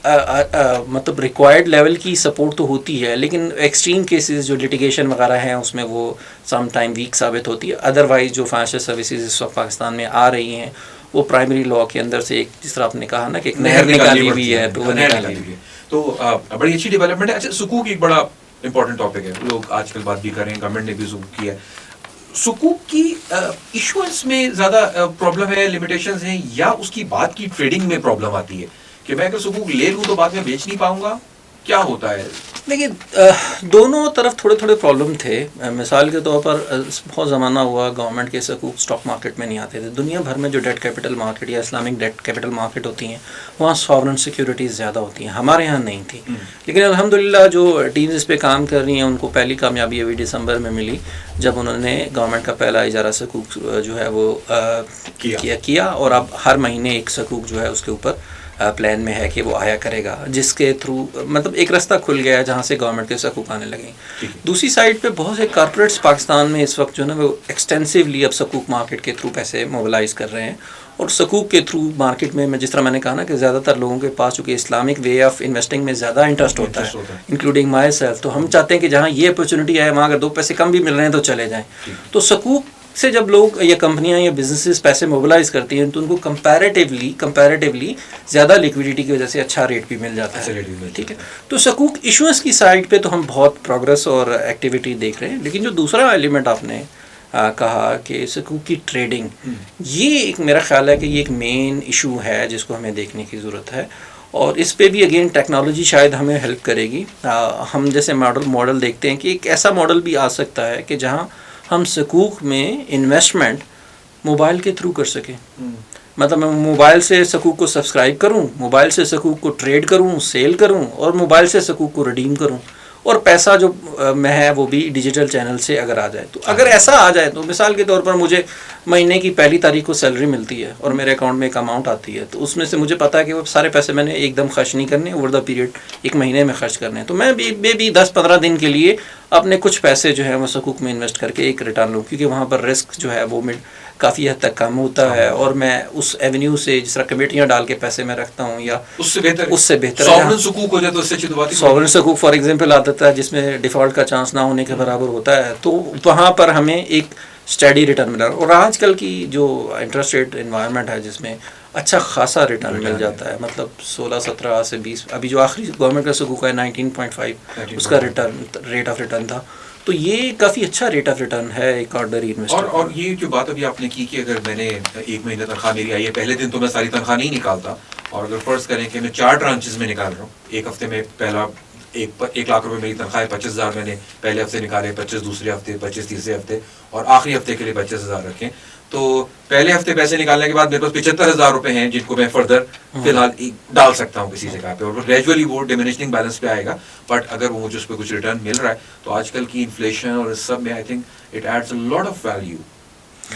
مطلب ریکوائرڈ لیول کی سپورٹ تو ہوتی ہے, لیکن ایکسٹریم کیسز جو لٹیگیشن وغیرہ ہیں اس میں وہ سم ٹائم ویک ثابت ہوتی ہے. ادروائز جو فائنینشیل سروسز اس وقت پاکستان میں آ رہی ہیں وہ پرائمری لا کے اندر سے ایک, جس طرح آپ نے کہا نا کہ ایک نہر نکالی ہوئی ہے, تو وہ نکالی ہوئی ہے. تو بڑی اچھی ڈیولپمنٹ ہے. اچھا, سکوک ایک بڑا امپورٹنٹ ٹاپک ہے, لوگ آج کل بات بھی کر رہے ہیں, گورنمنٹ نے بھی سکوک کیا ہے. سکوک کی ایشوئنس میں زیادہ پرابلم ہے, لمیٹیشنز ہیں, یا اس کی بعد کی ٹریڈنگ میں پرابلم آتی ہے کہ میں اگر سکوک لے لوں تو بعد میں بیچ نہیں پاؤں گا, کیا ہوتا ہے؟ دیکھیے دونوں طرف تھوڑے تھوڑے پرابلم تھے. مثال کے طور پر بہت زمانہ ہوا گورنمنٹ کے سکوک اسٹاک مارکیٹ میں نہیں آتے تھے. دنیا بھر میں جو ڈیٹ کیپٹل مارکیٹ یا اسلامک ڈیٹ کیپٹل مارکیٹ ہوتی ہیں وہاں ساورن سیکیورٹیز زیادہ ہوتی ہیں, ہمارے یہاں نہیں تھی. لیکن الحمدللہ جو ٹیمز اس پہ کام کر رہی ہیں ان کو پہلی کامیابی ابھی دسمبر میں ملی جب انہوں نے گورنمنٹ کا پہلا اجارہ سکوک جو ہے وہ کیا, اور اب ہر مہینے ایک سکوک جو ہے اس کے اوپر پلان میں ہے کہ وہ آیا کرے گا, جس کے تھرو مطلب ایک راستہ کھل گیا ہے جہاں سے گورنمنٹ کے سکوک آنے لگیں. دوسری سائڈ پہ بہت سے کارپوریٹس پاکستان میں اس وقت جو ہے نا وہ ایکسٹینسولی اب سکوک مارکیٹ کے تھرو پیسے موبلائز کر رہے ہیں, اور سکوک کے تھرو مارکیٹ میں جس طرح میں نے کہا نا کہ زیادہ تر لوگوں کے پاس چونکہ اسلامک وے آف انویسٹنگ میں زیادہ انٹرسٹ ہوتا ہے انکلوڈنگ مائی سیلف, تو ہم چاہتے ہیں کہ جہاں یہ اپرچونیٹی آئے وہاں اگر 2 پیسے کم بھی مل رہے ہیں تو چلے جائیں. تو سکوک سے جب لوگ یا کمپنیاں یا بزنسز پیسے موبلائز کرتی ہیں تو ان کو کمپیریٹیولی زیادہ لیکویڈیٹی کی وجہ سے اچھا ریٹ بھی مل جاتا ہے. ٹھیک ہے, تو سکوک ایشوئنس کی سائڈ پہ تو ہم بہت پروگرس اور ایکٹیویٹی دیکھ رہے ہیں. لیکن جو دوسرا ایلیمنٹ آپ نے کہا کہ سکوک کی ٹریڈنگ, یہ ایک میرا خیال ہے کہ یہ ایک مین ایشو ہے جس کو ہمیں دیکھنے کی ضرورت ہے, اور اس پہ بھی اگین ٹیکنالوجی شاید ہمیں ہیلپ کرے گی. ہم جیسے ماڈل دیکھتے ہیں کہ ایک ایسا ماڈل بھی آ سکتا ہے کہ جہاں ہم سکوک میں انویسٹمنٹ موبائل کے تھرو کر سکیں. مطلب میں موبائل سے سکوک کو سبسکرائب کروں, موبائل سے سکوک کو ٹریڈ کروں, سیل کروں, اور موبائل سے سکوک کو ریڈیم کروں, اور پیسہ جو میں ہے وہ بھی ڈیجیٹل چینل سے اگر آ جائے. تو اگر ایسا آ جائے تو مثال کے طور پر مجھے مہینے کی پہلی تاریخ کو سیلری ملتی ہے اور میرے اکاؤنٹ میں ایک اماؤنٹ آتی ہے, تو اس میں سے مجھے پتا ہے کہ وہ سارے پیسے میں نے ایک دم خرچ نہیں کرنے, اوور دا پیریڈ ایک مہینے میں خرچ کرنے ہیں. تو میں بھی 10-15 دن کے لیے اپنے کچھ پیسے جو ہیں وہ سکوک میں انویسٹ کر کے ایک ریٹرن لوں, کیونکہ وہاں پر رسک جو ہے وہ کافی حد تک کم ہوتا ہے, اور میں اس ایونیو سے جس طرح کمیٹیاں ڈال کے پیسے میں رکھتا ہوں یا اس سے بہتر ساورن سکوک ہو جائے تو اس سے اچھی بات ہے. ساورن سکوک فار ایگزامپل آتا ہے جس میں ڈیفالٹ کا چانس نہ ہونے کے برابر ہوتا ہے, تو وہاں پر ہمیں ایک اسٹڈی ریٹرن ملا. اور آج کل کی جو انٹرسٹ ریٹ انوائرمنٹ ہے جس میں اچھا خاصا ریٹرن مل جاتا ہے, مطلب 16-17 سے 20, ابھی جو آخری گورنمنٹ کا سکوک ہے 19.5 اس کا ریٹ آف ریٹرن تھا, تو یہ کافی اچھا ریٹ آف ریٹرن ہے ایک آرڈنری انویسٹر. اور یہ جو بات ابھی آپ نے کی کہ اگر میں نے 1 مہینہ تنخواہ میری آئی ہے, پہلے دن تو میں ساری تنخواہ نہیں نکالتا, اور اگر فرض کریں کہ میں 4 ٹرانچز میں نکال رہا ہوں, ایک ہفتے میں پہلا 1 لاکھ روپے میری تنخواہ ہے, 25,000 میں نے پہلے ہفتے نکالے, 25 دوسرے ہفتے, 25 تیسرے ہفتے, اور آخری ہفتے کے لیے 25,000 رکھیں. تو پہلے ہفتے پیسے نکالنے کے بعد میرے پاس 75,000 روپے ہیں جن کو میں فردر فی الحال ڈال سکتا ہوں کسی جگہ پہ, اور گریجولی وہ ڈیمینشنگ بیلنس پہ آئے گا. بٹ اگر وہ مجھے اس پہ کچھ ریٹرن مل رہا ہے تو آج کل کی انفلیشن اور اس سب میں I think it adds a lot of value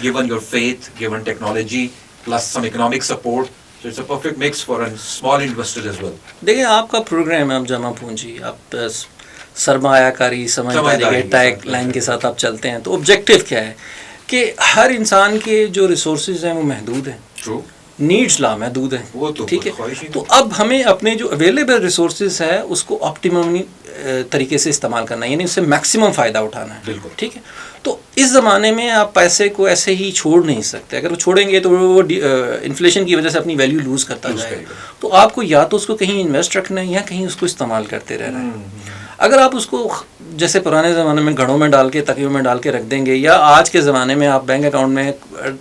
given your faith, given technology plus some economic support. So it's a perfect mix for a small investor as well. دیکھیں آپ کا پروگرام ہے, آپ جمع پونجی, آپ سرمایہ کاری سمجھداری کے ٹیگ لائن کے ساتھ آپ چلتے ہیں, تو آبجیکٹیو کیا ہے کہ ہر انسان کے جو ریسورسز ہیں وہ محدود ہیں, نیڈس لامحدود ہیں. ٹھیک ہے, تو اب ہمیں اپنے جو اویلیبل ریسورسز ہے اس کو آپٹیمم طریقے سے استعمال کرنا ہے, یعنی اس سے میکسیمم فائدہ اٹھانا ہے. بالکل ٹھیک ہے, تو اس زمانے میں آپ پیسے کو ایسے ہی چھوڑ نہیں سکتے. اگر وہ چھوڑیں گے تو وہ انفلیشن کی وجہ سے اپنی ویلیو لوز کرتا جائے گا. تو آپ کو یا تو اس کو کہیں انویسٹ رکھنا ہے یا کہیں اس کو استعمال کرتے رہنا ہے. اگر آپ اس کو جیسے پرانے زمانے میں گھڑوں میں ڈال کے تکیوں میں ڈال کے رکھ دیں گے, یا آج کے زمانے میں آپ بینک اکاؤنٹ میں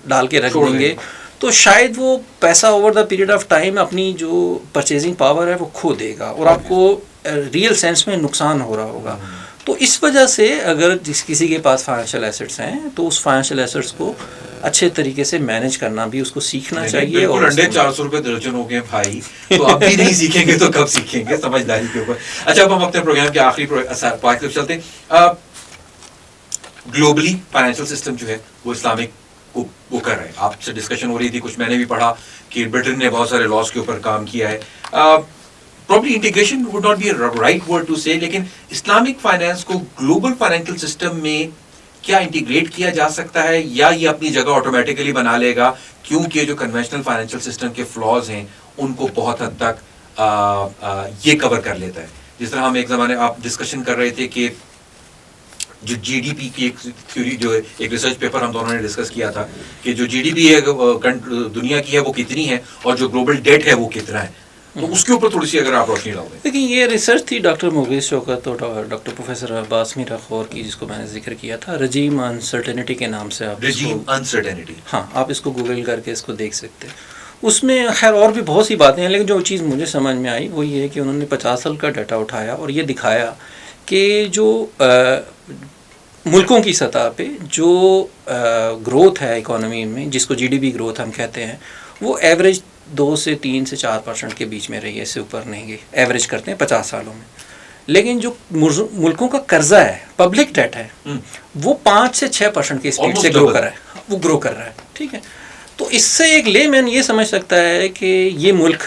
ڈال کے رکھ دیں گے, تو شاید وہ پیسہ over the period of time اپنی جو پرچیزنگ پاور ہے وہ کھو دے گا, اور آپ کو ریئل سینس میں نقصان ہو رہا ہوگا. تو اس وجہ سے اگر کسی کے پاس فائنینشیل ایسٹس ہیں تو اس فائنینشیل ایسٹس کو اچھے طریقے سے مینیج کرنا بھی اس کو سیکھنا چاہیے. اور انڈے 400 روپے درجن ہو گئے بھائی, تو اب بھی نہیں سیکھیں گے تو کب سیکھیں گے, سمجھداری کے اوپر. اچھا, اب ہم اپنے پروگرام کے آخری پارٹ کی طرف چلتے ہیں. گلوبلی فائنینشیل سسٹم جو ہے وہ اسلامک کو وہ کر رہے ہیں. آپ سے ڈسکشن ہو رہی تھی, کچھ میں نے بھی پڑھا کہ برٹن نے بہت سارے لاس کے اوپر کام کیا ہے. Probably integration would not be a right word to say, لیکن اسلامک فائنینس کو گلوبل فائنینشیل سسٹم میں کیا انٹیگریٹ کیا جا سکتا ہے, یا یہ اپنی جگہ آٹومیٹیکلی بنا لے گا, کیونکہ جو کنونشنل فائنینشیل سسٹم کے فلاز ہیں ان کو بہت حد تک یہ کور کر لیتا ہے. جس طرح ہم ایک زمانے آپ ڈسکشن کر رہے تھے کہ جو جی ڈی پی کی ایک تھیوری, جو ایک ریسرچ پیپر ہم دونوں نے ڈسکس کیا تھا کہ جو جی ڈی پی ہے دنیا کی ہے وہ کتنی ہے, اور جو گلوبل ڈیٹ ہے وہ کتنا ہے. تو اس کے اوپر تھوڑی سی اگر آپ روشنی ڈالیں. لیکن یہ ریسرچ تھی ڈاکٹر مغیث شوکت اور ڈاکٹر پروفیسر عباس میرا خور کی, جس کو میں نے ذکر کیا تھا, رجیم انسرٹینٹی کے نام سے. آپ رجیم انسرٹینٹی, ہاں آپ اس کو گوگل کر کے اس کو دیکھ سکتے. اس میں خیر اور بھی بہت سی باتیں ہیں، لیکن جو چیز مجھے سمجھ میں آئی وہ یہ ہے کہ انہوں نے 50 سال کا ڈیٹا اٹھایا اور یہ دکھایا کہ جو ملکوں کی سطح پہ جو گروتھ ہے اکانومی میں، جس کو GDP گروتھ ہم کہتے ہیں، وہ ایوریج 2 سے 3 سے 4% کے بیچ میں رہی ہے، اس سے اوپر نہیں گئی، ایوریج کرتے ہیں 50 سالوں میں. لیکن جو ملکوں کا قرضہ ہے، پبلک ڈیٹ ہے، وہ 5 سے 6% کی اسپیڈ سے گرو کر رہا ہے، وہ گرو کر رہا ہے. ٹھیک ہے، تو اس سے ایک لے مین یہ سمجھ سکتا ہے کہ یہ ملک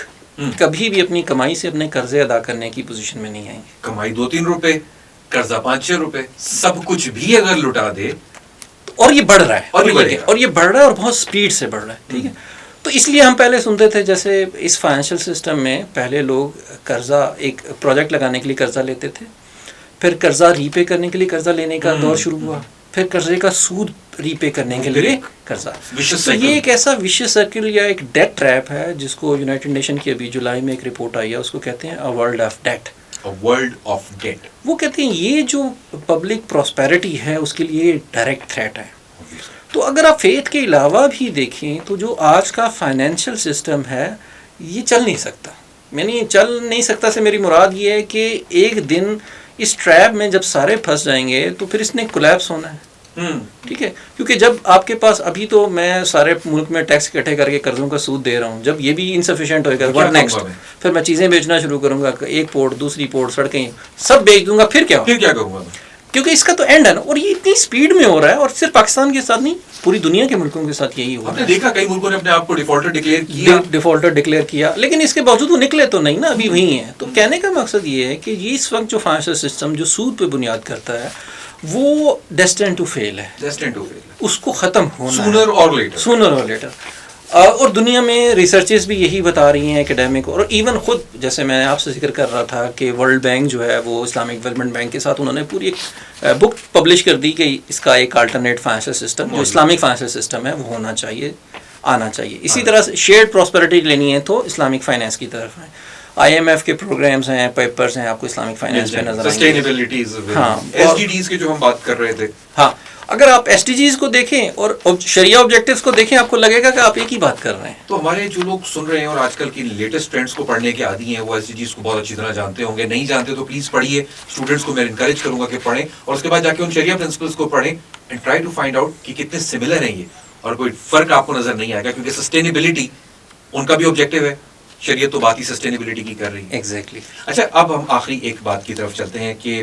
کبھی بھی اپنی کمائی سے اپنے قرضے ادا کرنے کی پوزیشن میں نہیں آئیں گے. کمائی 2-3 روپے، قرضہ 5-6 روپے، سب کچھ بھی اگر لٹا دے، اور یہ بڑھ رہا ہے، اور یہ بڑھ رہا ہے اور بہت سپیڈ سے بڑھ رہا ہے. ٹھیک ہے، تو اس لیے ہم پہلے سنتے تھے جیسے اس فائنینشیل سسٹم میں پہلے لوگ قرضہ ایک پروجیکٹ لگانے کے لیے قرضہ لیتے تھے، پھر قرضہ ری پے کرنے کے لیے قرضہ لینے کا دور شروع ہوا، پھر قرضے کا سود ری پے کرنے کے لیے قرضہ. تو یہ ایک ایسا وشیس سرکل یا ایک ڈیٹ ٹریپ ہے جس کو یونائٹڈ نیشن کی ابھی جولائی میں ایک رپورٹ آئی ہے، اس کو کہتے ہیں ورلڈ آف ڈیٹ. وہ کہتے ہیں یہ جو پبلک پراسپیرٹی ہے اس کے لیے ڈائریکٹ تھریٹ ہے. تو اگر آپ فیتھ کے علاوہ بھی دیکھیں تو جو آج کا فائنینشیل سسٹم ہے یہ چل نہیں سکتا. چل نہیں سکتا سے میری مراد یہ ہے کہ ایک دن اس ٹریپ میں جب سارے پھنس جائیں گے تو پھر اس نے کولیپس ہونا ہے. ٹھیک ہے، کیونکہ جب آپ کے پاس ابھی تو میں سارے ملک میں ٹیکس اکٹھے کر کے قرضوں کا سود دے رہا ہوں، جب یہ بھی انسفیشینٹ ہوئے گا ورڈ نیکسٹ پھر میں چیزیں بیچنا شروع کروں گا، ایک پورٹ دوسری پورٹ سڑکیں سب بیچ دوں گا، پھر کیا کروں گا؟ کیونکہ اس کا تو اینڈ ہے نا، اور یہ اتنی سپیڈ میں ہو رہا ہے، اور صرف پاکستان کے ساتھ نہیں پوری دنیا کے ملکوں کے ساتھ یہی ہو رہا ہے. دیکھا کئی ملکوں نے اپنے آپ کو ڈیفالٹر ڈکلیئر کیا، لیکن اس کے باوجود وہ نکلے تو نہیں نا، ابھی وہی ہیں. تو کہنے کا مقصد یہ ہے کہ یہ اس وقت جو فائنینشیل سسٹم جو سود پہ بنیاد کرتا ہے وہ ڈیسٹینڈ ٹو فیل ہے، اس کو ختم ہونا ہے سونر اور لیٹر. اور دنیا میں ریسرچز بھی یہی بتا رہی ہیں ایکیڈیمک، اور ایون خود جیسے میں آپ سے ذکر کر رہا تھا کہ ورلڈ بینک جو ہے وہ اسلامک ڈیولپمنٹ بینک کے ساتھ انہوں نے پوری ایک بک پبلش کر دی کہ اس کا ایک الٹرنیٹ فائنینشیل سسٹم جو اسلامک فائنینشیل سسٹم ہے وہ ہونا چاہیے، آنا چاہیے. اسی طرح سے شیئرڈ پراسپیرٹی لینی ہے تو اسلامک فائنینس کی طرف ہے. IMF کے پروگرامز ہیں، پیپرز ہیں، آپ کو اسلامک فائنینس پہ نظر آئیں گے. ہاں، SDGs کے جو ہم بات کر رہے تھے، ہاں اگر آپ SDGs کو دیکھیں اور شریعہ آبجیکٹیوز کو دیکھیں آپ کو لگے گا کہ آپ ایک ہی بات کر رہے ہیں. تو ہمارے جو لوگ سن رہے ہیں اور آج کل کی لیٹسٹ ٹرینڈز کو پڑھنے کے عادی ہیں وہ SDGs کو بہت اچھی طرح جانتے ہوں گے. نہیں جانتے تو پلیز پڑھیے. اسٹوڈنٹس کو میں انکریج کروں گا کہ پڑھیں اور اس کے بعد جا کے ان شریعہ پرنسپلس کو پڑھیں and try to find out کہ کتنے سملر ہیں یہ، اور کوئی فرق آپ کو نظر نہیں آئے گا کیونکہ سسٹینیبلٹی ان کا بھی آبجیکٹیو ہے. شریعت تو بات ہی سسٹینیبلٹی کی کر رہی ہے. ایگزیکٹلی. اچھا، اب ہم آخری ایک بات کی طرف چلتے ہیں کہ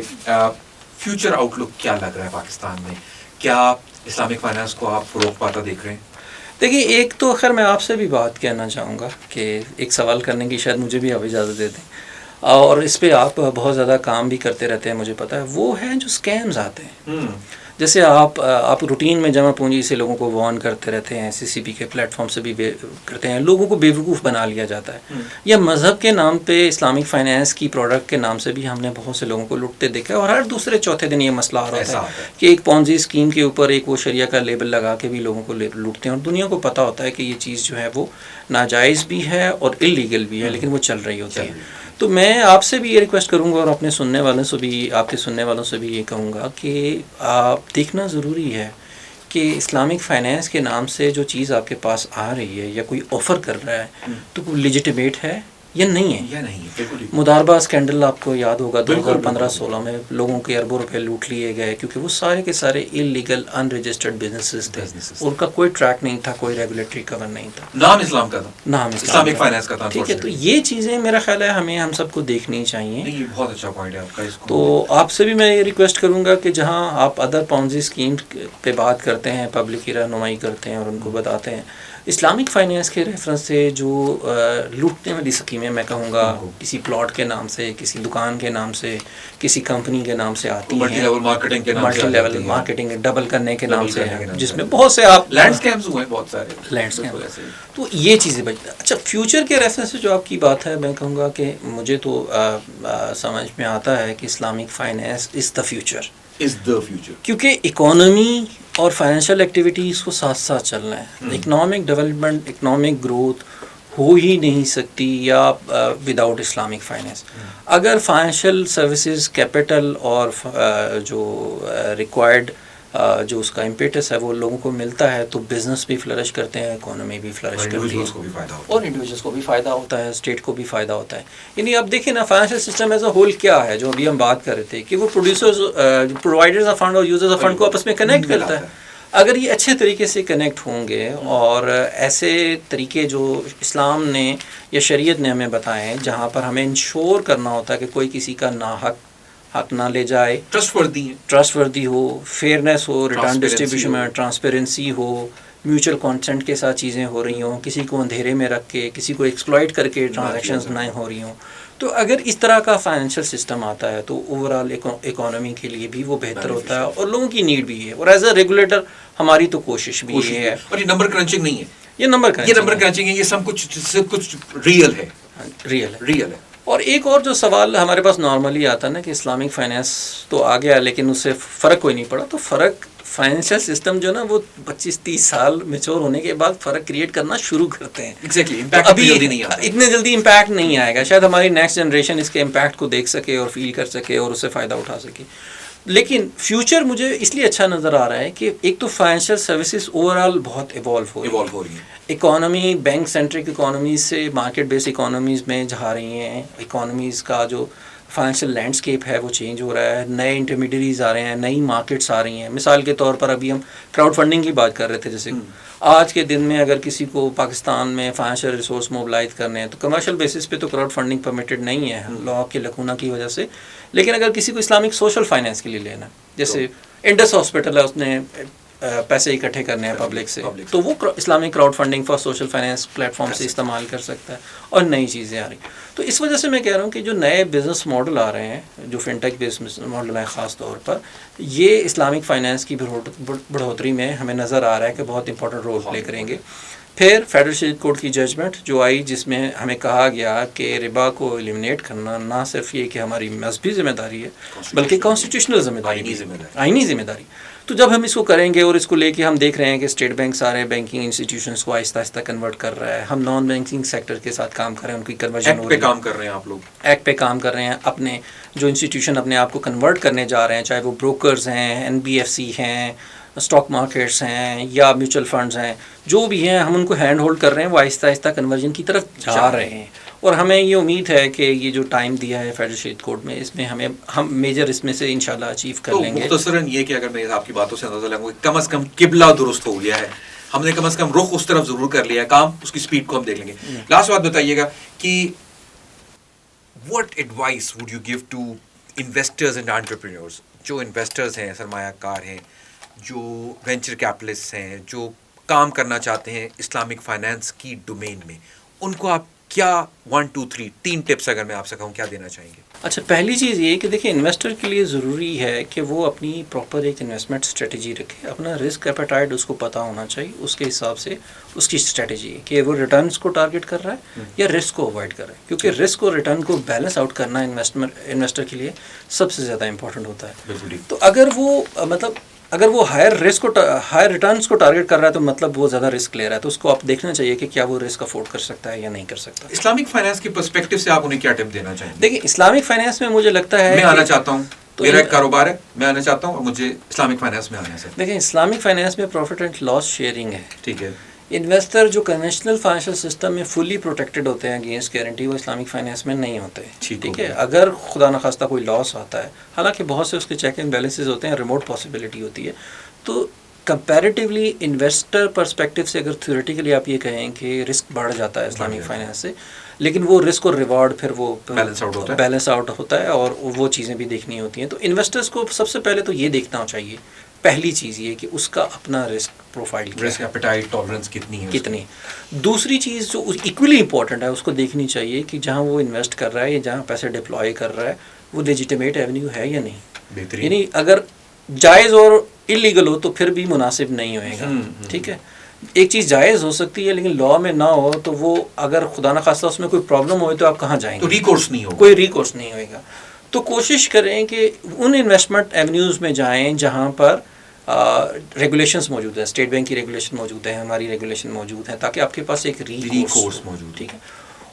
فیوچر آؤٹ لک کیا لگ رہا ہے پاکستان میں؟ کیا اسلامک فائنانس کو آپ فروغ پاتا دیکھ رہے ہیں؟ دیکھیے، ایک تو خیر میں آپ سے بھی بات کہنا چاہوں گا کہ ایک سوال کرنے کی شاید مجھے بھی آپ اجازت دے دیں، اور اس پہ آپ بہت زیادہ کام بھی کرتے رہتے ہیں مجھے پتہ ہے. وہ ہیں جو اسکیمز آتے ہیں. جیسے آپ روٹین میں جمع پونجی سے لوگوں کو وارن کرتے رہتے ہیں، CCP کے پلیٹ فارم سے بھی کرتے ہیں، لوگوں کو بیوقوف بنا لیا جاتا ہے. یا مذہب کے نام پہ اسلامک فائنینس کی پروڈکٹ کے نام سے بھی ہم نے بہت سے لوگوں کو لوٹتے دیکھا ہے، اور ہر دوسرے چوتھے دن یہ مسئلہ آ رہا ہے کہ ایک پونزی اسکیم کے اوپر ایک وہ شریعہ کا لیبل لگا کے بھی لوگوں کو لوٹتے ہیں، اور دنیا کو پتہ ہوتا ہے کہ یہ چیز جو ہے وہ ناجائز بھی ہے اور اللیگل بھی ہے، لیکن وہ چل رہی ہوتی ہے. تو میں آپ سے بھی یہ ریکویسٹ کروں گا اور اپنے سننے والوں سے بھی، آپ کے سننے والوں سے بھی یہ کہوں گا کہ آپ دیکھنا ضروری ہے کہ اسلامک فائنینس کے نام سے جو چیز آپ کے پاس آ رہی ہے یا کوئی آفر کر رہا ہے تو وہ لیجیٹیمیٹ ہے یا نہیں ہے. مداربہ اسکینڈل آپ کو یاد ہوگا 2015-16 میں لوگوں کے اربوں روپے لوٹ لیے گئے کیونکہ وہ سارے کے سارے انلیگل ان رجسٹرڈ بزنسز تھے، ان کا کوئی ٹریک نہیں تھا، کوئی ریگولیٹری کور نہیں تھا، نام اسلام کا تھا، نام اسلامک فائنینس کا تھا. ٹھیک ہے، تو یہ چیزیں میرا خیال ہے ہمیں ہم سب کو دیکھنی چاہیے. یہ بہت اچھا پوائنٹ ہے آپ کا. تو آپ سے بھی میں یہ ریکویسٹ کروں گا کہ جہاں آپ ادر پونزی اسکیم پہ بات کرتے ہیں، پبلک کی رہنمائی کرتے ہیں اور ان کو بتاتے ہیں، اسلامک فائنینس کے ریفرنس سے جو لوٹنے والی اسکیمیں میں کہوں گا کسی پلاٹ کے نام سے، کسی دکان کے نام سے، کسی کمپنی کے نام سے آتی ہیں، ملٹی لیول مارکیٹنگ ڈبل کرنے کے نام سے ہے، جس میں بہت سے آپ لینڈ اسکیمز ہوئے، بہت سارے لینڈ اسکیم. تو یہ چیزیں بچ. اچھا، فیوچر کے ریفرنس سے جو آپ کی بات ہے میں کہوں گا کہ مجھے تو سمجھ میں آتا ہے کہ Islamic finance is the future, کیونکہ اکانومی اور فائنینشیل ایکٹیویٹیز کو ساتھ ساتھ چلنا ہے. اکنامک ڈیولپمنٹ، اکنامک گروتھ ہو ہی نہیں سکتی یا وداؤٹ اسلامک فائنینس. اگر فائنینشیل سروسز، کیپٹل اور جو ریکوائرڈ جو اس کا امپیٹس ہے وہ لوگوں کو ملتا ہے تو بزنس بھی فلرش کرتے ہیں, اکانومی بھی فلرش کرتی ہے, اور انڈیویجولس کو بھی فائدہ ہوتا ہے, اسٹیٹ کو بھی فائدہ ہوتا ہے. یعنی اب دیکھیں نا financial system as a whole کیا ہے, جو ابھی ہم بات کر رہے تھے کہ وہ پروڈیوسرز, پرووائڈرز آف فنڈ اور یوزرز آف فنڈ کو آپس میں کنیکٹ کرتا ہے. اگر یہ اچھے طریقے سے کنیکٹ ہوں گے اور ایسے طریقے جو اسلام نے یا شریعت نے ہمیں بتائے ہیں, جہاں پر ہمیں انشور کرنا ہوتا ہے کہ کوئی کسی کا حق نہ لے جائے, ٹرسٹ وردی ہو, فیئرنیس ہو, ریٹرن ڈسٹریبیوشن میں ٹرانسپیرنسی ہو, میوچل کانسنٹ کے ساتھ چیزیں ہو رہی ہوں, کسی کو اندھیرے میں رکھ کے کسی کو ایکسپلائٹ کر کے ٹرانزیکشنز نہ ہو رہی ہوں. تو اگر اس طرح کا فائنینشیل سسٹم آتا ہے تو اوور آل اکانومی کے لیے بھی وہ بہتر ہوتا ہے اور لوگوں کی نیڈ بھی ہے. اور ایز اے ریگولیٹر ہماری تو کوشش بھی یہ ہے. اور یہ نمبر کرنچنگ نہیں ہے, یہ نمبر کرنچنگ ہے, یہ سب کچھ ریئل ہے. اور ایک اور جو سوال ہمارے پاس نارملی آتا ہے نا کہ اسلامک فائنینس تو آ گیا لیکن اس سے فرق کوئی نہیں پڑا. تو فرق فائنینشیل سسٹم جو نا وہ 25-30 سال میچور ہونے کے بعد فرق کریٹ کرنا شروع کرتے ہیں. ابھی اتنے جلدی امپیکٹ نہیں آئے گا, شاید ہماری نیکسٹ جنریشن اس کے امپیکٹ کو دیکھ سکے اور فیل کر سکے اور اس سے فائدہ اٹھا سکے. لیکن فیوچر مجھے اس لیے اچھا نظر آ رہا ہے کہ ایک تو فائنینشیل سروسز اوور آل بہت ایوالو ہو رہی ہیں. اکانومی بینک سینٹرک اکانومیز سے مارکیٹ بیس اکانومیز میں جا رہی ہیں. اکانومیز کا جو فائنینشیل لینڈسکیپ ہے وہ چینج ہو رہا ہے, نئے انٹرمیڈیریز آ رہے ہیں, نئی مارکیٹس آ رہی ہیں. مثال کے طور پر ابھی ہم کراؤڈ فنڈنگ کی بات کر رہے تھے, جیسے آج کے دن میں اگر کسی کو پاکستان میں فائنینشیل ریسورس موبلائز کرنے ہیں تو کمرشل بیسس پہ تو کراؤڈ فنڈنگ پرمیٹڈ نہیں ہے لا کے لکونہ کی وجہ سے. لیکن اگر کسی کو اسلامک سوشل فائنینس کے لیے لینا, جیسے انڈس ہاسپٹل ہے, اس نے پیسے اکٹھے کرنے ہیں پبلک سے, تو وہ Islamic crowd funding for social finance plate form سے استعمال کر سکتا ہے اور نئی چیزیں آ رہی. تو اس وجہ سے میں کہہ رہا ہوں کہ جو نئے بزنس ماڈل آ رہے ہیں, جو فنٹیک بزنس ماڈل ہیں خاص طور پر, یہ اسلامک فائنینس کی بڑھوتری میں ہمیں نظر آ رہا ہے کہ بہت امپورٹنٹ رول پلے کریں گے. پھر فیڈرل شریعت کورٹ کی ججمنٹ جو آئی, جس میں ہمیں کہا گیا کہ ربا کو ایلیمنیٹ کرنا نہ صرف یہ کہ ہماری مذہبی ذمہ داری ہے بلکہ کانسٹیٹیوشنل ذمہ داری, آئینی ذمہ داری. تو جب ہم اس کو کریں گے اور اس کو لے کے ہم دیکھ رہے ہیں کہ اسٹیٹ بینک سارے بینکنگ انسٹیٹیوشنس کو آہستہ آہستہ کنورٹ کر رہا ہے, ہم نان بینکنگ سیکٹر کے ساتھ کام کر رہے ہیں, ان کی کنورژن ہو رہی ہے, کام کر رہے ہیں آپ لوگ, ایکٹ پہ کام کر رہے ہیں, اپنے جو انسٹیٹیوشن اپنے آپ کو کنورٹ کرنے جا رہے ہیں, چاہے وہ بروکرز ہیں, NBFC ہیں, اسٹاک مارکیٹس ہیں یا میوچل فنڈز ہیں, جو بھی ہیں ہم ان کو ہینڈ ہولڈ کر رہے ہیں, وہ آہستہ آہستہ کنورژن کی طرف جا رہے ہیں. اور ہمیں یہ امید ہے کہ یہ جو ٹائم دیا ہے فیڈرل شریعت کورٹ میں, اس میں ہم میجر اس میں سے انشاءاللہ اچیو کر لیں گے. مختصراً یہ کہ اگر میں آپ کی باتوں سے اندازہ لگاؤں کم از کم قبلہ درست ہو گیا ہے, ہم نے کم از کم رخ اس طرف ضرور کر لیا ہے, کام اس کی سپیڈ کو ہم دیکھ لیں گے. لاسٹ بات بتائیے گا کہ what advice would you give to investors and entrepreneurs, جو انویسٹرز ہیں, سرمایہ کار ہیں, جو وینچر کیپٹلسٹ ہیں, جو کام کرنا چاہتے ہیں اسلامک فائنینس کی ڈومین میں, ان کو آپ کیا 1 2 3 ٹپس اگر میں آپ سے کہوں کیا دینا چاہیں گے؟ اچھا, پہلی چیز یہ کہ دیکھیں انویسٹر کے لیے ضروری ہے کہ وہ اپنی پراپر ایک انویسٹمنٹ اسٹریٹجی رکھے. اپنا رسک ایپیٹائٹ اس کو پتہ ہونا چاہیے, اس کے حساب سے اس کی اسٹریٹجی ہے کہ وہ ریٹرنس کو ٹارگٹ کر رہا ہے یا رسک کو اوائڈ کر رہا ہے, کیونکہ رسک اور ریٹرن کو بیلنس آؤٹ کرنا انویسٹر کے لیے سب سے زیادہ امپورٹنٹ ہوتا ہے. تو اگر وہ ہائر ریٹرنس کو ٹارگٹ کر رہا ہے تو مطلب وہ زیادہ رسک لے رہا ہے, تو اس کو آپ دیکھنا چاہیے کہ کیا وہ رسک افورڈ کر سکتا ہے یا نہیں کر سکتا. اسلامک فائنینس کی پرسپیکٹو سے آپ انہیں کیا ٹپ دینا چاہیں گے؟ دیکھیں اسلامک فائنینس میں مجھے لگتا ہے میں آنا چاہتا ہوں, میرا ایک کاروبار ہے, میں آنا چاہتا ہوں اور مجھے اسلامک فائنینس میں آنا ہے. دیکھیں اسلامک فائنینس میں پروفٹ اینڈ لاس شیئرنگ ہے. ٹھیک ہے. انویسٹر جو کنونشنل فائنینشیل سسٹم میں فلی پروٹیکٹڈ ہوتے ہیں اگینسٹ گارنٹی, وہ اسلامک فائنینس میں نہیں ہوتے. ٹھیک ہے. اگر خدا نخواستہ کوئی لاس آتا ہے, حالانکہ بہت سے اس کے چیک اینڈ بیلنسز ہوتے ہیں, ریموٹ پاسبلٹی ہوتی ہے, تو کمپیریٹیولی انویسٹر پرسپیکٹو سے اگر تھیوریٹیکلی آپ یہ کہیں کہ رسک بڑھ جاتا ہے اسلامک فائنینس سے, لیکن وہ رسک اور ریوارڈ پھر وہ بیلنس آؤٹ ہوتا ہے اور وہ چیزیں بھی دیکھنی ہوتی ہیں. تو انویسٹرز کو سب سے پہلے تو یہ دیکھنا چاہیے, پہلی چیز یہ کہ اس کا اپنا risk profile, risk appetite tolerance کتنی. دوسری چیز جو ایکولی امپورٹنٹ ہے اس کو دیکھنی چاہیے کہ جہاں وہ انویسٹ کر رہا ہے یا جہاں پیسے ڈپلوائے کر رہا ہے وہ لیجیٹیمیٹ ایونیو ہے یا نہیں. یعنی اگر جائز اور اللیگل ہو تو پھر بھی مناسب نہیں ہوئے گا. ٹھیک ہے. ایک چیز جائز ہو سکتی ہے لیکن لا میں نہ ہو, تو وہ اگر خدا نخواستہ اس میں کوئی پرابلم ہوئے تو آپ کہاں جائیں گے؟ کوئی ریکورس نہیں ہوئے گا. تو کوشش کریں کہ ان انویسٹمنٹ ایونیوز میں جائیں جہاں پر ریگولیشنز موجود ہیں, اسٹیٹ بینک کی ریگولیشن موجود ہے, ہماری ریگولیشن موجود ہے, تاکہ آپ کے پاس ایک ریکورس موجود. ٹھیک ہے.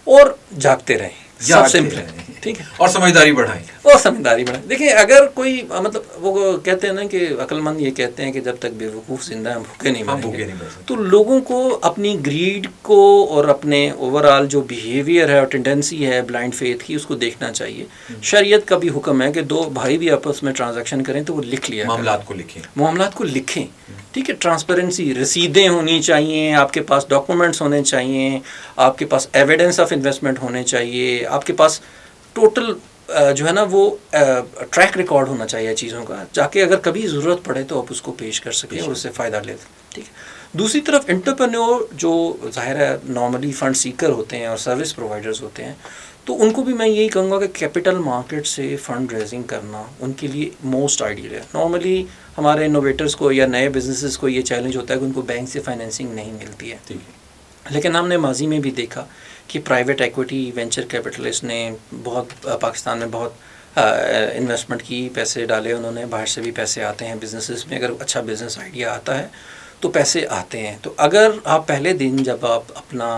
اور جاگتے رہیں, سب سمپل ہے. ٹھیک ہے، اور سمجھداری بڑھائیں. اور سمجھداری بڑھائیں. دیکھیں اگر کوئی مطلب وہ کہتے ہیں نا کہ عقل مند یہ کہتے ہیں کہ جب تک بے وقوف زندہ ہیں بھوکے نہیں مریں گے. تو لوگوں کو اپنی گریڈ کو اور اپنے اوور آل جو بیہیویئر ہے اور ٹینڈنسی ہے بلائنڈ فیتھ کی اس کو دیکھنا چاہیے. شریعت کا بھی حکم ہے کہ دو بھائی بھی آپس میں ٹرانزیکشن کریں تو وہ لکھ لیا معاملات کو لکھیں. ٹھیک ہے، ٹرانسپیرنسی، رسیدیں ہونی چاہیے، آپ کے پاس ڈاکومنٹس ہونے چاہیے، آپ کے پاس ایویڈنس آف انویسٹمنٹ ہونے چاہیے، آپ کے پاس ٹوٹل جو ہے نا وہ ٹریک ریکارڈ ہونا چاہیے چیزوں کا، تاکہ اگر کبھی ضرورت پڑے تو آپ اس کو پیش کر سکیں اور اس سے فائدہ لے سکیں. ٹھیک ہے. دوسری طرف انٹرپرینور جو ظاہر ہے نارملی فنڈ سیکر ہوتے ہیں اور سروس پرووائڈرز ہوتے ہیں، تو ان کو بھی میں یہی کہوں گا کہ کیپٹل مارکیٹ سے فنڈ ریزنگ کرنا ان کے لیے موسٹ آئیڈیل ہے. نارملی ہمارے انوویٹرز کو یا نئے بزنسز کو یہ چیلنج ہوتا ہے کہ ان کو بینک سے فائنینسنگ نہیں ملتی ہے. لیکن ہم نے ماضی میں بھی دیکھا کہ پرائیویٹ ایکویٹی وینچر کیپٹلسٹ نے بہت پاکستان میں بہت انویسٹمنٹ کی، پیسے ڈالے انہوں نے، باہر سے بھی پیسے آتے ہیں بزنسز میں. اگر اچھا بزنس آئیڈیا آتا ہے تو پیسے آتے ہیں. تو اگر آپ پہلے دن جب آپ اپنا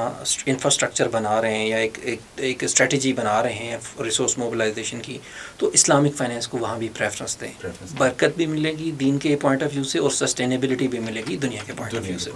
انفراسٹرکچر بنا رہے ہیں یا ایک اسٹریٹجی بنا رہے ہیں ریسورس موبلائزیشن کی، تو اسلامک فائنینس کو وہاں بھی پریفرنس دیں. برکت بھی ملے گی دین کے پوائنٹ آف ویو سے اور سسٹینیبلٹی بھی ملے گی دنیا کے پوائنٹ آف ویو سے.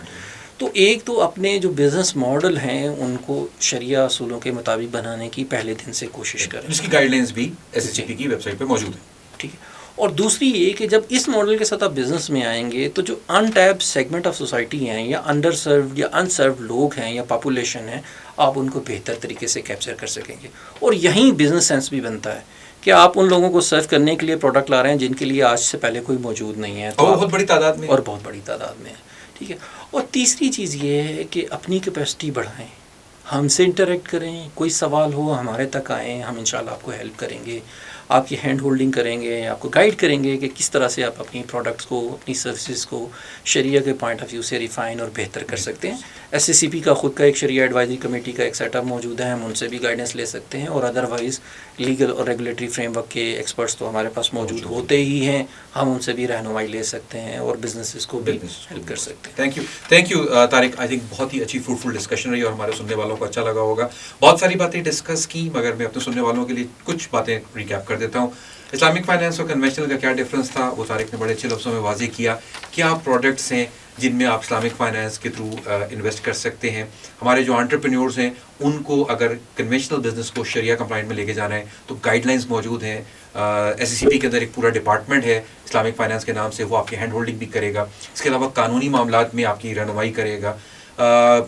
تو ایک تو اپنے جو بزنس ماڈل ہیں ان کو شریعہ اصولوں کے مطابق بنانے کی پہلے دن سے کوشش کریں. اس کی گائیڈ لائنس بھی SSCP کی ویب سائٹ پہ موجود ہیں. ٹھیک ہے. اور دوسری یہ کہ جب اس ماڈل کے ساتھ آپ بزنس میں آئیں گے تو جو untapped segment of society ہیں یا انڈر سروڈ یا ان سروڈ لوگ ہیں یا پاپولیشن ہے، آپ ان کو بہتر طریقے سے کیپچر کر سکیں گے. اور یہیں بزنس سینس بھی بنتا ہے کہ آپ ان لوگوں کو سرو کرنے کے لیے پروڈکٹ لا رہے ہیں جن کے لیے آج سے پہلے کوئی موجود نہیں ہے، اور بہت بڑی تعداد میں ہے. ٹھیک ہے. اور تیسری چیز یہ ہے کہ اپنی کیپیسٹی بڑھائیں، ہم سے انٹریکٹ کریں، کوئی سوال ہو ہمارے تک آئیں، ہم انشاءاللہ آپ کو ہیلپ کریں گے، آپ کی ہینڈ ہولڈنگ کریں گے، آپ کو گائیڈ کریں گے کہ کس طرح سے آپ اپنی پروڈکٹس کو، اپنی سروسز کو شریعہ کے پوائنٹ آف ویو سے ریفائن اور بہتر کر سکتے ہیں. SSCP کا خود کا ایک شریعہ ایڈوائزری کمیٹی کا ایک سیٹ اپ موجود ہے، ہم ان سے بھی گائیڈنس لے سکتے ہیں. اور ادروائز لیگل اور ریگولیٹری فریم ورک کے ایکسپرٹس تو ہمارے پاس موجود ہوتے ہی ہیں، ہم ان سے بھی رہنمائی لے سکتے ہیں اور بزنسز کو بھی ہیلپ کر سکتے ہیں. Thank you Tariq. I think بہت ہی اچھی فروٹفل ڈسکشن رہی اور ہمارے سننے والوں کو اچھا لگا ہوگا. بہت ساری باتیں ڈسکس کی، مگر میں اپنے سننے والوں کے لیے کچھ باتیں ریکیپ کر دیتا ہوں. اسلامک فائنینس اور کنونشنل کا کیا ڈفرینس تھا وہ طارق نے بڑے اچھے لفظوں میں واضح کیا. کیا پروڈکٹس ہیں جن میں آپ اسلامک فائنینس کے تھرو انویسٹ کر سکتے ہیں. ہمارے جو انٹرپرینیورز ہیں ان کو اگر کنونشنل بزنس کو شریعہ کمپلائنٹ میں لے کے جانا ہے تو گائیڈ لائنس موجود ہیں. SSCP کے اندر ایک پورا ڈپارٹمنٹ ہے اسلامک فائنینس کے نام سے، وہ آپ کی ہینڈ ہولڈنگ بھی کرے گا. اس کے علاوہ قانونی معاملات میں آپ کی رہنمائی کرے گا.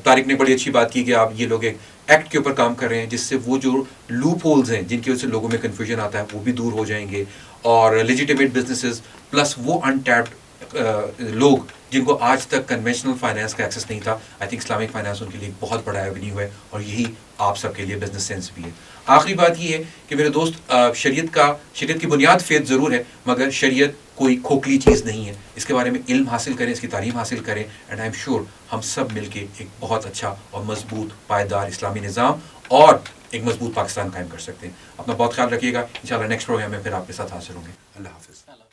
طارق نے بڑی اچھی بات کی کہ آپ یہ لوگ ایک ایکٹ کے اوپر کام کر رہے ہیں جس سے وہ جو لوپ ہولز ہیں جن کی وجہ سے لوگوں میں کنفیوژن آتا ہے وہ بھی دور ہو جائیں گے. اور لیجیٹیمیٹ بزنسز پلس وہ انٹیپڈ لوگ جن کو آج تک کنونشنل فائنینس کا ایکسیس نہیں تھا، آئی تھنک اسلامک فائنینس ان کے لیے بہت بڑا ایونیو ہے اور یہی آپ سب کے لیے بزنس سینس بھی ہے. آخری بات یہ ہے کہ میرے دوست، شریعت کی بنیاد فیض ضرور ہے، مگر شریعت کوئی کھوکھلی چیز نہیں ہے. اس کے بارے میں علم حاصل کریں، اس کی تعلیم حاصل کریں، اینڈ آئی ایم شیور ہم سب مل کے ایک بہت اچھا اور مضبوط پائیدار اسلامی نظام اور ایک مضبوط پاکستان قائم کر سکتے ہیں. اپنا بہت خیال رکھیے گا. انشاءاللہ نیکسٹ پروگرام میں پھر آپ کے ساتھ حاضر ہوں گے. اللہ حافظ.